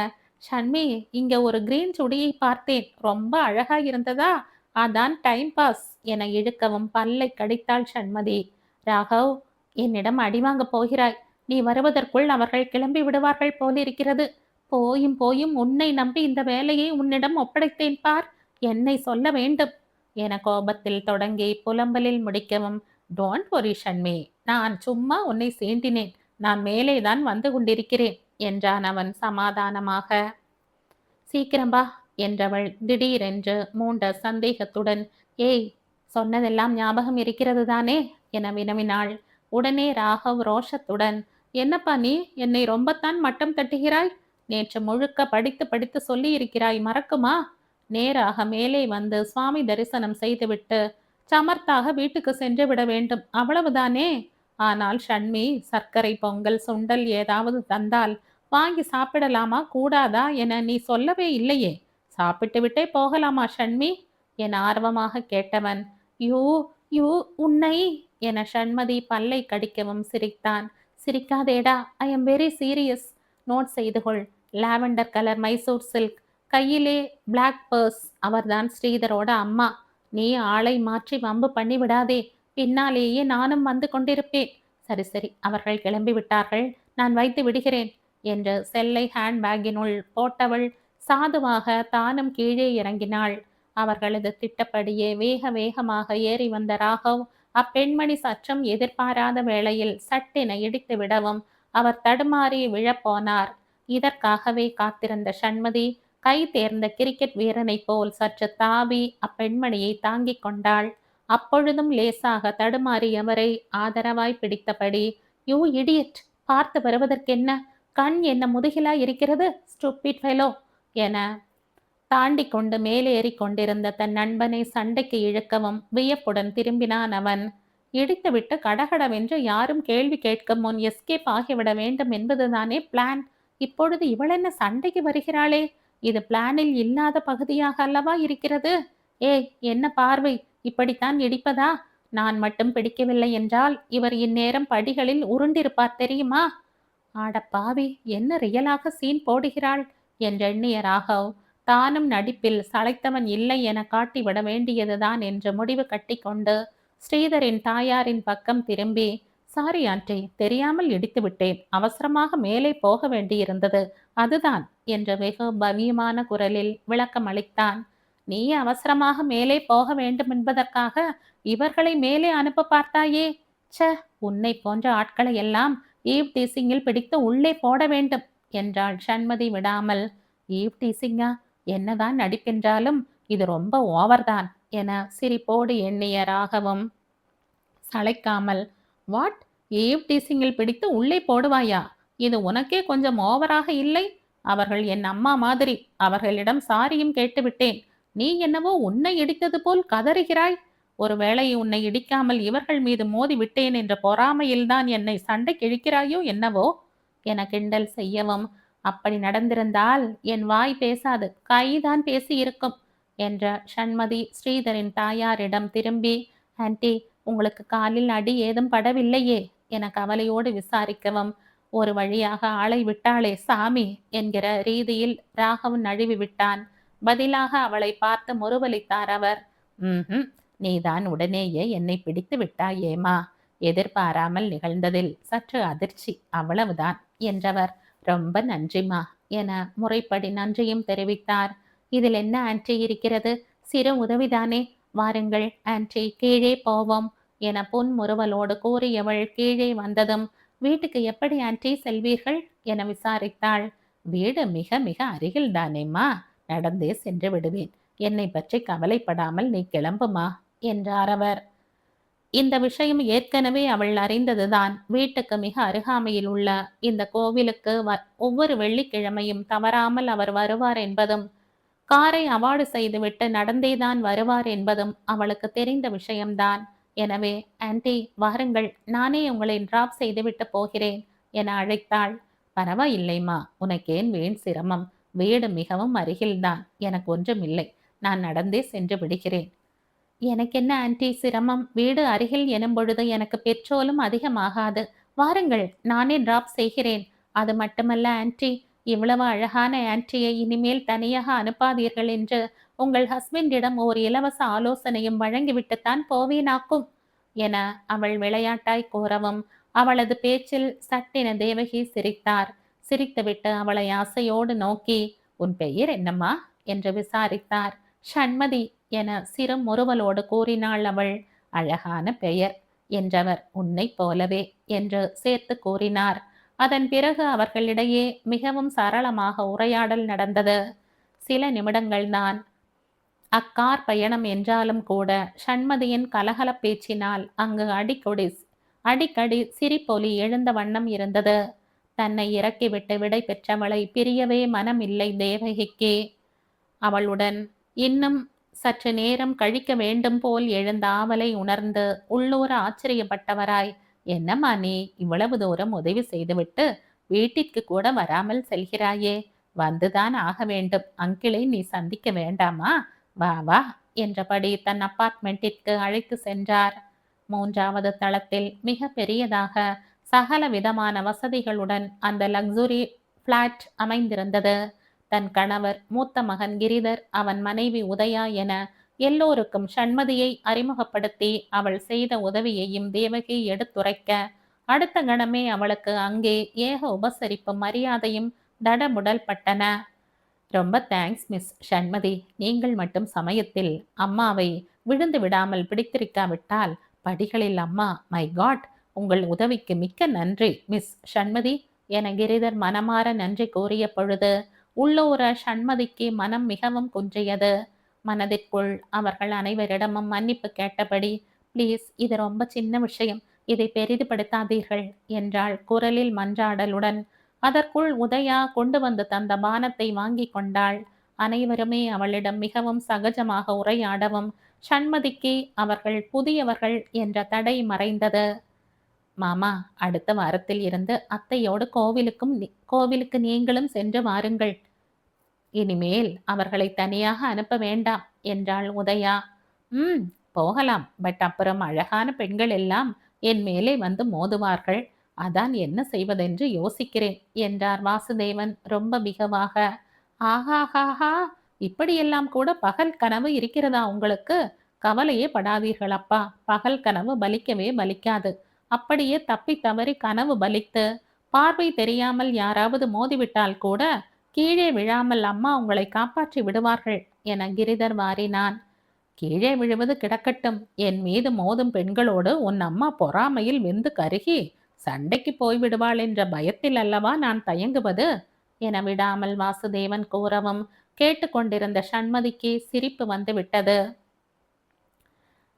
ஷண்மி, இங்க ஒரு கிரீன் சுடியை பார்த்தேன், ரொம்ப அழகா இருந்ததா, அதான் டைம் பாஸ் என இழுக்கவும் பல்லை கடித்தாள் சண்மதி. ராகவ், என்னிடம் அடிவாங்க போகிறாய். நீ வருவதற்குள் அவர்கள் கிளம்பி விடுவார்கள் போலிருக்கிறது. போயும் போயும் உன்னை நம்பி இந்த வேலையை உன்னிடம் ஒப்படைத்தேன் பார், என்னை சொல்ல வேண்டும் என கோபத்தில் தொடங்கி புலம்பலில் முடிக்கவும், டோன்ட் வொரி ஷண்மி, நான் சும்மா உன்னை சீண்டினேன், நான் மேலேதான் வந்து கொண்டிருக்கிறேன் என்றான் அவன் சமாதானமாக. சீக்கிரம் வா என்றவள் திடீரென்று மூண்ட சந்தேகத்துடன், ஏய், சொன்னதெல்லாம் ஞாபகம் இருக்கிறது தானே என வினவினாள். உடனே ராகவ் ரோஷத்துடன், என்னப்பா நீ என்னை ரொம்பத்தான் மட்டம் தட்டுகிறாய்? நேற்று முழுக்க படித்து படித்து சொல்லி இருக்கிறாய், மறக்குமா? நேராக மேலே வந்து சுவாமி தரிசனம் செய்துவிட்டு சமர்த்தாக வீட்டுக்கு சென்று விட வேண்டும், அவ்வளவுதானே. ஆனால் ஷண்மி, சர்க்கரை பொங்கல் சுண்டல் ஏதாவது தந்தால் வாங்கி சாப்பிடலாமா கூடாதா என நீ சொல்லவே இல்லையே. சாப்பிட்டு விட்டே போகலாமா ஷண்மி என ஆர்வமாக கேட்டவன், யூ யூ உன்னை என ஷண்மதி பல்லை கடிக்கவும் சிரித்தான். சிரிக்காதேடா, I am very serious. Note செய்து கொள். லாவெண்டர் கலர் மைசூர் சில்க், கையிலே பிளாக் பர்ஸ். அவர்தான் ஸ்ரீதரோட அம்மா. நீ ஆளை மாற்றி வம்பு பண்ணி விடாதே, பின்னாலேயே நானும் வந்து கொண்டிருப்பேன். சரி சரி, அவர்கள் கிளம்பி விட்டார்கள், நான் வைத்து விடுகிறேன் என்று செல்லை ஹேண்ட்பேக்கினுள் போட்டவள் சாதுவாக தானும் கீழே இறங்கினாள். அவர்களது திட்டப்படியே வேக வேகமாக ஏறி வந்த ராகவ் அப்பெண்மணி சற்றும் எதிர்பாராத வேளையில் சட்டென இடித்து விடவும் அவர் தடுமாறி விழப்போனார். இதற்காகவே காத்திருந்த சண்மதி கை தேர்ந்த கிரிக்கெட் வீரனைப் போல் சற்று தாவி அப்பெண்மணியை தாங்கிக் கொண்டாள். அப்பொழுதும் லேசாக தடுமாறியவரை ஆதரவாய் பிடித்தபடி, யூ இடியட், பார்த்து வருவதற்கென்ன, கண் என்ன முதுகிலா இருக்கிறது, ஸ்டூபிட் ஃபெலோ என தாண்டி கொண்டு மேலேறி கொண்டிருந்த தன் நண்பனை சண்டைக்கு இழுக்கவும் வியப்புடன் திரும்பினான் அவன். இடித்துவிட்டு கடகடவென்று யாரும் கேள்வி கேட்கும் முன் எஸ்கேப் ஆகிவிட வேண்டும் என்பதுதானே பிளான். இப்பொழுது இவளென்ன சண்டைக்கு வருகிறாளே? இது பிளானில் இல்லாத பகுதியாக அல்லவா இருக்கிறது? ஏய், என்ன பார்வை, இப்படித்தான் இடிப்பதா? நான் மட்டும் பிடிக்கவில்லை என்றால் இவர் இந்நேரம் படிகளில் உருண்டிருப்பார் தெரியுமா? ஆட பாவி, என்ன ரியலாக சீன் போடுகிறாள் என்றெண்ணிய ராகவ் தானும் நடிப்பில் சளைத்தவன் இல்லை என காட்டிவிட வேண்டியதுதான் என்று முடிவு கட்டிக்கொண்டு ஸ்ரீதரின் தாயாரின் பக்கம் திரும்பி, சாரி ஆண்டி, தெரியாமல் இடித்து விட்டேன், அவசரமாக மேலே போக வேண்டியிருந்தது, அதுதான் என்று வெகு பவ்யமான குரலில் விளக்கம் அளித்தான். நீ அவசரமாக மேலே போக வேண்டும் என்பதற்காக இவர்களை மேலே அனுப்ப பார்த்தாயே. ச, உன்னை போன்ற ஆட்களை எல்லாம் ஈவ் டீசிங்கில் பிடித்து உள்ளே போட வேண்டும் என்றாள் சண்மதி விடாமல். ஈவ் டீசிங்கா? என்னதான் நடிப்பென்றாலும் இது ரொம்ப ஓவர்தான் என சிரிப்போடு எண்ணிய ராகவும் சளைக்காமல், வாட், ஈவ் டீசிங்கில் பிடித்து உள்ளே போடுவாயா? இது உனக்கே கொஞ்சம் ஓவராக இல்லை? அவர்கள் என் அம்மா மாதிரி, அவர்களிடம் சாரியும் கேட்டுவிட்டேன். நீ என்னவோ உன்னை இடித்தது போல் கதறுகிறாய். ஒருவேளை உன்னை இடிக்காமல் இவர்கள் மீது மோதி விட்டேன் என்ற பொறாமையில்தான் என்னை சண்டை கிழிக்கிறாயோ என்னவோ என கிண்டல் செய்யவும், அப்படி நடந்திருந்தால் என் வாய் பேசாது, கைதான் பேசி இருக்கும். என்ற ஷண்மதி ஸ்ரீதரின் தாயாரிடம் திரும்பி, ஆன்ட்டி, உங்களுக்கு காலில் அடி ஏதும் படவில்லையே என கவலையோடு விசாரிக்கவும், ஒரு வழியாக ஆளை விட்டாளே சாமி என்கிற ரீதியில் ராகவன் நழுவி விட்டான். பதிலாக அவளை பார்த்து முறுவலித்தார் அவர். ம், நீதான் உடனேயே என்னை பிடித்து விட்டாயேமா. எதிர்பாராமல் நிகழ்ந்ததில் சற்று அதிர்ச்சி, அவ்வளவுதான் என்றவர். ரொம்ப நன்றிமா என முறைப்படி நன்றியும் தெரிவித்தார். இதில் என்ன ஆன்ட்டி இருக்கிறது, சிறு உதவிதானே, வாருங்கள் ஆன்ட்டி, கீழே போவோம் என புன்முறுவலோடு கூறியவள் கீழே வந்ததும், வீட்டுக்கு எப்படி ஆன்ட்டி செல்வீர்கள் என விசாரித்தாள். வீடு மிக மிக அருகில் தானேம்மா, நடந்தே சென்று விடுவேன். என்னை பற்றி கவலைப்படாமல் நீ கிளம்புமா என்றார் அவர். இந்த விஷயம் ஏற்கனவே அவள் அறிந்ததுதான். வீட்டுக்கு மிக அருகாமையில் உள்ள இந்த கோவிலுக்கு ஒவ்வொரு வெள்ளிக்கிழமையும் தவறாமல் அவர் வருவார் என்பதும், காரை அவார்டு செய்துவிட்டு நடந்தேதான் வருவார் என்பதும் அவளுக்கு தெரிந்த விஷயம்தான். எனவே, ஆன்ட்டி வாருங்கள், நானே உங்களை டிராப் செய்துவிட்டு போகிறேன் என அழைத்தாள். பரவாயில்லைம்மா, உனக்கேன் வீண் சிரமம், வீடு மிகவும் அருகில்தான், எனக்கு ஒன்றுமில்லை, நான் நடந்தே சென்று விடுகிறேன். எனக்கென்ன ஆன்ட்டி சிரமம், வீடு அருகில் எனும் பொழுது எனக்கு பெட்ரோலும் அதிகமாகாது. வாருங்கள், நானே டிராப் செய்கிறேன். அது மட்டுமல்ல ஆன்ட்டி, இவ்வளவு அழகான ஆன்ட்டியை இனிமேல் தனியாக அனுப்பாதீர்கள் என்று உங்கள் ஹஸ்பண்டிடம் ஓர் இலவச ஆலோசனையும் வழங்கிவிட்டுத்தான் போவேனாக்கும் என அவள் விளையாட்டாய் கூறவும், அவளது பேச்சில் சட்டென தேவகி சிரித்தார். சிரித்துவிட்டு அவளை ஆசையோடு நோக்கி, உன் பெயர் என்னம்மா என்று விசாரித்தார். ஷண்மதி என சிறு முறுவலோடு கூறினாள் அவள். அழகான பெயர் என்றவர் உன்னை போலவே என்று சேர்த்து கூறினார். அதன் பிறகு அவர்களிடையே மிகவும் சரளமாக உரையாடல் நடந்தது. சில நிமிடங்கள்தான். அக்கார் பயணம் என்றாலும் கூட ஷண்மதியின் கலகல பேச்சினால் அங்கு அடிக்கடி சிரிப்பொலி எழுந்த வண்ணம் இருந்தது. தன்னை இறக்கிவிட்டு விடை பெற்றவளை பிரியவே மனம் இல்லை தேவகிக்கு. அவளுடன் இன்னும் சற்று நேரம் கழிக்க வேண்டும் போல் எழுந்த ஆவலை உணர்ந்து உள்ளூர ஆச்சரியப்பட்டவராய், என்னம்மா நீ இவ்வளவு தூரம் உதவி செய்துவிட்டு வீட்டிற்கு கூட வராமல் செல்கிறாயே, வந்துதான் ஆக வேண்டும், அங்கிளை நீ சந்திக்க வேண்டாமா, வா வா என்றபடி தன் அப்பார்ட்மெண்ட்டிற்கு அழைத்து சென்றார். 3வது தளத்தில் மிக பெரியதாக சகல விதமான வசதிகளுடன் அந்த லக்ஸுரி பிளாட் அமைந்திருந்தது. தன் கணவர், மூத்த மகன் கிரிதர், அவன் மனைவி உதயா என எல்லோருக்கும் ஷண்மதியை அறிமுகப்படுத்தி அவள் செய்த உதவியையும் தேவகி எடுத்துரைக்க, அடுத்த கணமே அவளுக்கு அங்கே ஏக உபசரிப்பும் மரியாதையும் தடபுடல் பட்டன. ரொம்ப தேங்க்ஸ் மிஸ் ஷண்மதி, நீங்கள் மட்டும் சமயத்தில் அம்மாவை விழுந்து விடாமல் பிடித்திருக்காவிட்டால் படிகளில் அம்மா, மை காட், உங்கள் உதவிக்கு மிக்க நன்றி மிஸ் ஷண்மதி என கிரிதர் மனமாற நன்றி கூறிய பொழுது உள்ளூர ஷண்மதிக்கு மனம் மிகவும் குன்றியது. மனதிற்குள் அவர்கள் அனைவரிடமும் மன்னிப்பு கேட்டபடி, ப்ளீஸ், இது ரொம்ப சின்ன விஷயம், இதை பெரிதுபடுத்தாதீர்கள் என்றாள் குரலில் மன்றாடலுடன். அதற்குள் உதயா கொண்டு வந்து தந்த பானத்தை வாங்கி கொண்டாள். அனைவருமே அவளிடம் மிகவும் சகஜமாக உரையாடவும் ஷண்மதிக்கு அவர்கள் புதியவர்கள் என்ற தடை மறைந்தது. மாமா, அடுத்த வாரத்தில் இருந்து அத்தையோடு கோவிலுக்கு நீங்களும் சென்று வாருங்கள். இனிமேல் அவர்களை தனியாக அனுப்ப வேண்டாம் என்றாள் உதயா. போகலாம், பட் அப்புறம் அழகான பெண்கள் எல்லாம் என் மேலே வந்து மோதுவார்கள், அதான் என்ன செய்வதென்று யோசிக்கிறேன் என்றார் வாசுதேவன் ரொம்ப பிகவாக. ஆஹாஹாஹா, இப்படியெல்லாம் கூட பகல் கனவு இருக்கிறதா உங்களுக்கு? கவலையே படாதீர்கள் அப்பா, பகல் கனவு பலிக்கவே பலிக்காது. அப்படியே தப்பி தவறி கனவு பலித்து பார்வை தெரியாமல் யாராவது மோதிவிட்டால் கூட கீழே விழாமல் அம்மா உங்களை காப்பாற்றி விடுவார்கள் என கிரிதர் வாரினான். கீழே விழுவது கிடக்கட்டும், என் மீது மோதும் பெண்களோடு உன் அம்மா பொறாமையில் வெந்து கருகி சண்டைக்கு போய்விடுவாள் என்ற பயத்தில் அல்லவா நான் தயங்குவது என விடாமல் வாசுதேவன் கூறவும் கேட்டுக்கொண்டிருந்த ஷண்மதிக்கு சிரிப்பு வந்து விட்டது.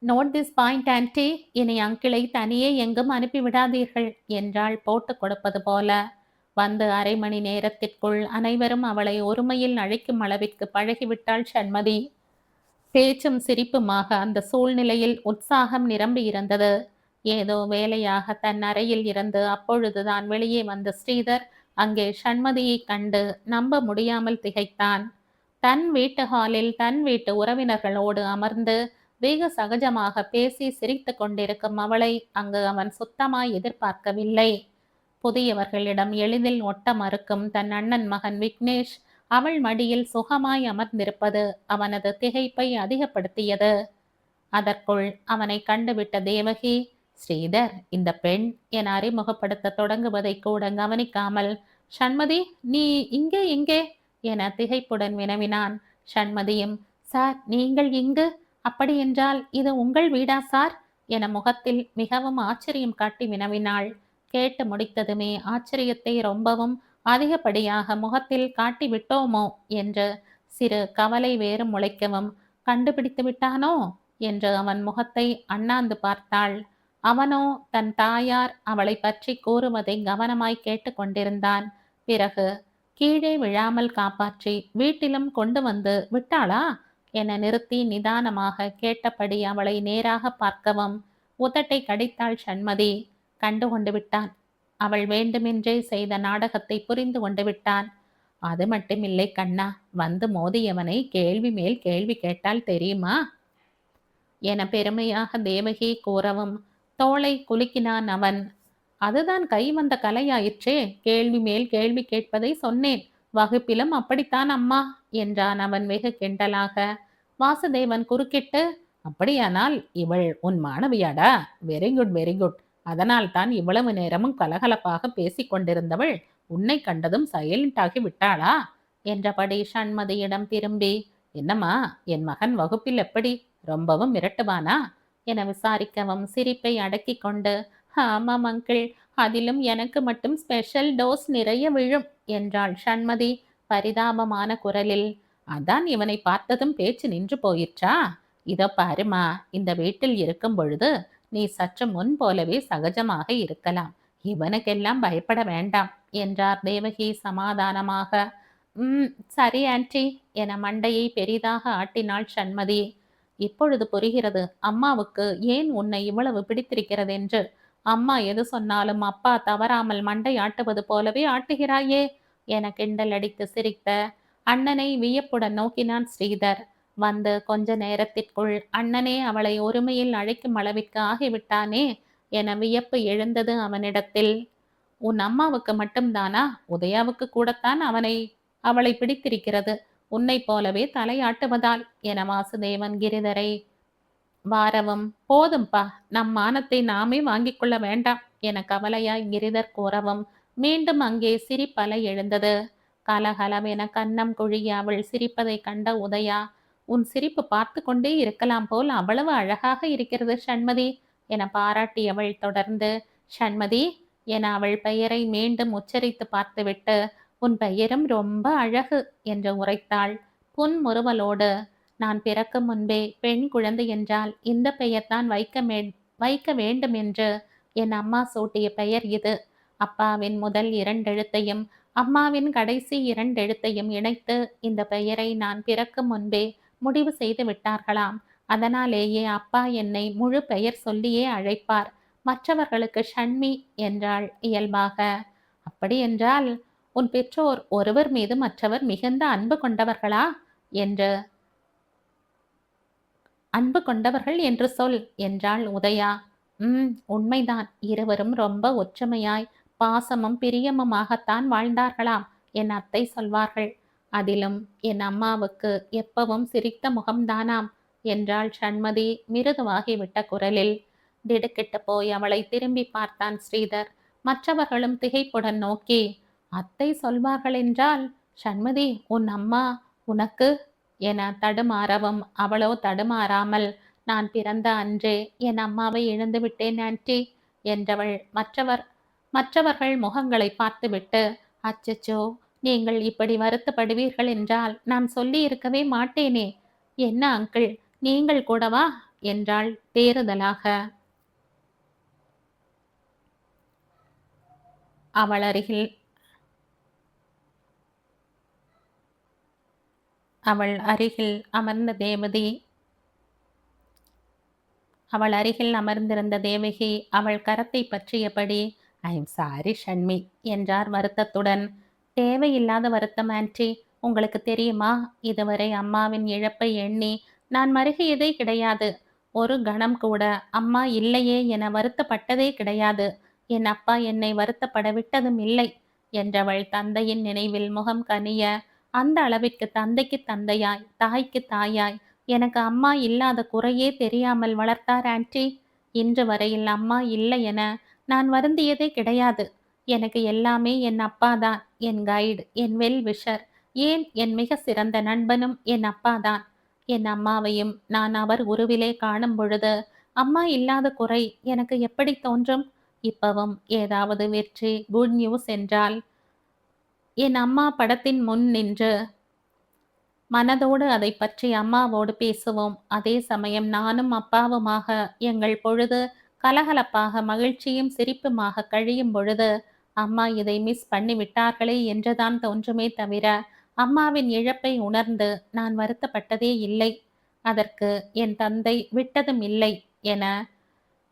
நோட் திஸ் பாயிண்ட் ஆன்டி, இனி அங்கிளை தனியே எங்கும் அனுப்பிவிடாதீர்கள் என்றாள் போட்டு கொடுப்பது போல. வந்து அரை மணி நேரத்திற்குள் அனைவரும் அவளை ஒருமையில் அழைக்கும் அளவிற்கு பழகிவிட்டாள் ஷண்மதி. பேச்சும் சிரிப்புமாக அந்த சூழ்நிலையில் உற்சாகம் நிரம்பி இருந்தது. ஏதோ வேலையாக தன் அறையில் இருந்து அப்பொழுதுதான் வெளியே வந்த ஸ்ரீதர் அங்கே ஷண்மதியை கண்டு நம்ப முடியாமல் திகைத்தான். தன் வீட்டு ஹாலில் தன் வீட்டு உறவினர்களோடு அமர்ந்து வெகு சகஜமாக பேசி சிரித்து கொண்டிருக்கும் அவளை அங்கு அவன் சுத்தமாய் எதிர்பார்க்கவில்லை. புதியவர்களிடம் எளிதில் ஒட்ட மறுக்கும் தன் அண்ணன் மகன் விக்னேஷ் அவள் மடியில் சுகமாய் அமர்ந்திருப்பது அவனது திகைப்பை அதிகப்படுத்தியது. அதற்குள் அவனை கண்டுவிட்ட தேவகி, ஸ்ரீதர் இந்த பெண் என அறிமுகப்படுத்த தொடங்குவதை கூட கவனிக்காமல், சண்மதி நீ இங்கே எங்கே என திகைப்புடன் வினவினான். சண்மதியும், சார் நீங்கள் இங்கு? அப்படியென்றால் இது உங்கள் வீடா சார் என முகத்தில் மிகவும் ஆச்சரியம் காட்டி வினவினாள். கேட்டு முடித்ததுமே ஆச்சரியத்தை ரொம்பவும் அதிகப்படியாக முகத்தில் காட்டிவிட்டோமோ என்று சிறு கவலை வேறு முளைக்கவும், கண்டுபிடித்து விட்டானோ என்று அவன் முகத்தை அண்ணாந்து பார்த்தாள். அவனோ தன் தாயார் அவளை பற்றி கூறுவதை கவனமாய் கேட்டு கொண்டிருந்தான். பிறகு, கீழே விழாமல் காப்பாற்றி வீட்டிலும் கொண்டு வந்து விட்டாளா என நிறுத்தி நிதானமாக கேட்டபடி அவளை நேராக பார்க்கவும் உதட்டை கடித்தாள் சண்மதி. கண்டு கொண்டு விட்டான். அவள் வேண்டுமென்றே செய்த நாடகத்தை புரிந்து கொண்டு விட்டான். அது மட்டுமில்லை கண்ணா, வந்து மோதியவனை கேள்வி மேல் கேள்வி கேட்டால் தெரியுமா என பெருமையாக தேவகி கூறவும் தோளை குலுக்கினான் அவன். அதுதான் கை வந்த கலையாயிற்றே, கேள்வி மேல் கேள்வி கேட்பதை சொன்னேன். வகுப்பிலும் அப்படித்தான் அம்மா என்றான் அவன் வெகு கிண்டலாக. வாசுதேவன் குறுக்கிட்டு, அப்படியானால் இவள் உன் மாணவியாடா? Very good very good. அதனால் தான் இவ்வளவு நேரமும் கலகலப்பாக பேசிக் கொண்டிருந்தவள் உன்னை கண்டதும் சைலண்ட் ஆகி விட்டாளா என்றபடி சண்மதியிடம் திரும்பி, என்னம்மா என் மகன் வகுப்பில் எப்படி, ரொம்பவும் மிரட்டுவானா என விசாரிக்கவும் சிரிப்பை அடக்கி கொண்டு, ஆமாம் அங்கிள், அதிலும் எனக்கு மட்டும் ஸ்பெஷல் டோஸ் நிறைய விழும் என்றாள் சண்மதி பரிதாபமான குரலில். அதான் இவனை பார்த்ததும் பேச்சு நின்று போயிற்றா? இதோ பாருமா, இந்த வீட்டில் இருக்கும் பொழுது நீ சற்று முன் போலவே சகஜமாக இருக்கலாம். இவனுக்கெல்லாம் பயப்பட வேண்டாம் என்றார் தேவகி சமாதானமாக. சரி ஆன்டி என மண்டையை பெரிதாக ஆட்டினாள் சண்மதி. இப்பொழுது புரிகிறது அம்மாவுக்கு ஏன் உன்னை இவ்வளவு பிடித்திருக்கிறது என்று. அம்மா எது சொன்னாலும் அப்பா தவறாமல் மண்டை ஆட்டுவது போலவே ஆட்டுகிறாயே என கிண்டல் அடித்து சிரித்த அண்ணனை வியப்புடன் நோக்கினான் ஸ்ரீதர். வந்து கொஞ்ச நேரத்திற்குள் அண்ணனே அவளை ஒருமையில் அழைக்கும் அளவிற்கு ஆகிவிட்டானே என வியப்பு எழுந்தது அவனிடத்தில். உன் அம்மாவுக்கு மட்டும்தானா? உதயாவுக்கு கூடத்தான் அவளை பிடித்திருக்கிறது. உன்னை போலவே தலையாட்டுவதால் என வாசுதேவன் கிரிதரை வாரவும், போதும்பா, நம் மானத்தை நாமே வாங்கிக் கொள்ள வேண்டாம் என கவலையாய் கிரிதர் கூறவும் மீண்டும் அங்கே சிரிப்பலை எழுந்தது. கலகலவென கன்னம் குழிய அவள் சிரிப்பதை கண்ட உதயா, உன் சிரிப்பு பார்த்து கொண்டே இருக்கலாம் போல் அவ்வளவு அழகாக இருக்கிறது சண்மதி என பாராட்டியவள் தொடர்ந்து, சண்மதி என அவள் பெயரை மீண்டும் உச்சரித்து பார்த்துவிட்டு, உன் பெயரும் ரொம்ப அழகு என்று உரைத்தாள் புன்முறுவலோடு. நான் பிறக்கும் முன்பே பெண் குழந்தை என்றால் இந்த பெயர்தான் வைக்க வேண்டும் என்று என் அம்மா சூட்டிய பெயர் இது. அப்பாவின் முதல் 2 எழுத்தையும் அம்மாவின் கடைசி 2 எழுத்தையும் இணைத்து இந்த பெயரை நான் பிறக்கும் முன்பே முடிவு செய்து விட்டார்களாம். அதனாலேயே அப்பா என்னை முழு பெயர் சொல்லியே அழைப்பார். மற்றவர்களுக்கு ஷண்மி என்றாள் இயல்பாக. அப்படி என்றால் உன் பெற்றோர் ஒருவர் மீது மற்றவர் மிகுந்த அன்பு கொண்டவர்கள் என்று சொல் என்றாள் உதயா. உண்மைதான். இருவரும் ரொம்ப ஒற்றுமையாய் பாசமும் பிரியமுமாகத்தான் வாழ்ந்தார்களாம் என் அத்தை சொல்வார்கள். அதிலும் என் அம்மாவுக்கு எப்பவும் சிரித்த முகம்தானாம் என்றாள் சண்மதி மிருதுவாகிவிட்ட குரலில். திடுக்கிட்டு போய் அவளை திரும்பி பார்த்தான் ஸ்ரீதர். மற்றவர்களும் திகைப்புடன் நோக்கி, அத்தை சொல்வார்கள் என்றால் சண்மதி உன் அம்மா உனக்கு என தடுமாறவும் அவளோ தடுமாறாமல், நான் பிறந்த அன்றே என் அம்மாவை இழந்து விட்டேன் ஆன்டி என்றவள் மற்றவர்கள் முகங்களை பார்த்துவிட்டு, அச்சச்சோ, நீங்கள் இப்படி வருத்தப்படுவீர்கள் என்றால் நான் சொல்லி இருக்கவே மாட்டேனே. என்ன அங்கிள், நீங்கள் கூடவா என்றாள் தேறுதலாக. அவள் அருகில் அமர்ந்திருந்த தேவகி அவள் கரத்தை பற்றியபடி, ஐ எம் சாரி ஷண்மி என்றார் வருத்தத்துடன். தேவையில்லாத வருத்தம் ஆன்டி, உங்களுக்கு தெரியுமா, இதுவரை அம்மாவின் இழப்பை எண்ணி நான் மருகியதே கிடையாது. ஒரு கணம் கூட அம்மா இல்லையே என வருத்தப்பட்டதே கிடையாது. என் அப்பா என்னை வருத்தப்பட விட்டதும் இல்லை என்றவள் தந்தையின் நினைவில் முகம் கனிய, அந்த அளவிற்கு தந்தைக்கு தந்தையாய், தாய்க்கு தாயாய் எனக்கு அம்மா இல்லாத குறையே தெரியாமல் வளர்த்தார் ஆன்ட்டி. இன்று வரையில் அம்மா இல்லை என நான் வருந்தியதே கிடையாது. எனக்கு எல்லாமே என் அப்பாதான், என் கைடு, என் வெல் விஷர், ஏன் என் மிக சிறந்த நண்பனும் என் அப்பாதான். என் அம்மாவையும் நான் அவர் உருவிலே காணும் பொழுது அம்மா இல்லாத குறை எனக்கு எப்படி தோன்றும்? இப்பவும் ஏதாவது வெற்றி, குட் நியூஸ் என்றால் என் அம்மா படத்தின் முன் நின்று மனதோடு அதை பற்றி அம்மாவோடு பேசுவோம். அதே சமயம் நானும் அப்பாவுமாக எங்கள் பொழுது கலகலப்பாக மகிழ்ச்சியும் சிரிப்புமாக கழியும் பொழுது அம்மா இதை மிஸ் பண்ணி விட்டார்களே என்றுதான் தோன்றுமே தவிர அம்மாவின் இழப்பை உணர்ந்து நான் வருத்தப்பட்டதே இல்லை. அதற்கு என் தந்தை விட்டதும் இல்லை என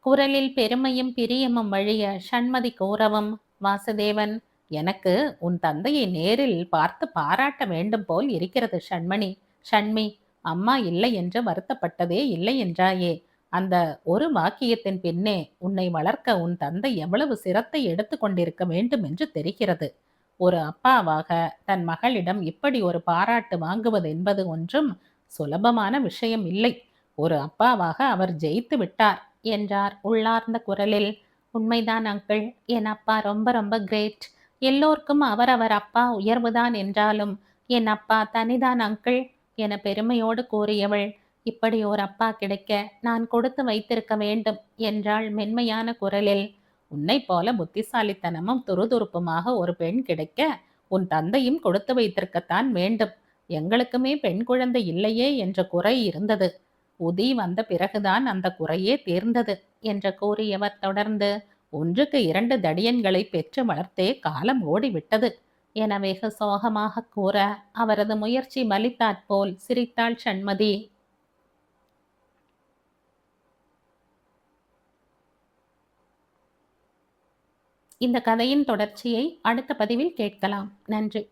குரலில் பெருமையும் பிரியமும் வழிய சண்மதி கூறவும், வாசுதேவன், எனக்கு உன் தந்தையை நேரில் பார்த்து பாராட்ட வேண்டும் போல் இருக்கிறது ஷண்மி, அம்மா இல்லை என்று வருத்தப்பட்டதே இல்லை என்றாயே, அந்த ஒரு வாக்கியத்தின் பின்னே உன்னை வளர்க்க உன் தந்தை எவ்வளவு சிரத்தை எடுத்து கொண்டிருக்க வேண்டும் என்று தெரிகிறது. ஒரு அப்பாவாக தன் மகளிடம் இப்படி ஒரு பாராட்டு வாங்குவது என்பது ஒன்றும் சுலபமான விஷயம் இல்லை. ஒரு அப்பாவாக அவர் ஜெயித்து விட்டார் என்றார் உள்ளார்ந்த குரலில். உண்மைதான் அங்கிள், என் அப்பா ரொம்ப ரொம்ப கிரேட். எல்லோருக்கும் அவரவர் அப்பா உயர்வுதான் என்றாலும் என் அப்பா தனிதான் அங்கிள் என பெருமையோடு கூறியவள், இப்படி ஒரு அப்பா கிடைக்க நான் கொடுத்து வைத்திருக்க வேண்டும் என்றாள் மென்மையான குரலில். உன்னை போல புத்திசாலித்தனமும் துருதுருப்புமாக ஒரு பெண் கிடைக்க உன் தந்தையும் கொடுத்து வைத்திருக்கத்தான் வேண்டும். எங்களுக்குமே பெண் குழந்தை இல்லையே என்ற குறை இருந்தது. உதி வந்த பிறகுதான் அந்த குறையே தீர்ந்தது என்று கூறியவர் தொடர்ந்து, ஒன்றுக்கு 2 தடியன்களை பெற்று வளர்த்தே காலம் ஓடிவிட்டது என வெகு சோகமாக கூற அவரது முயற்சி பலித்தாற்போல் சிரித்தாள் சண்மதி. இந்த கதையின் தொடர்ச்சியை அடுத்த பதிவில் கேட்கலாம். நன்றி.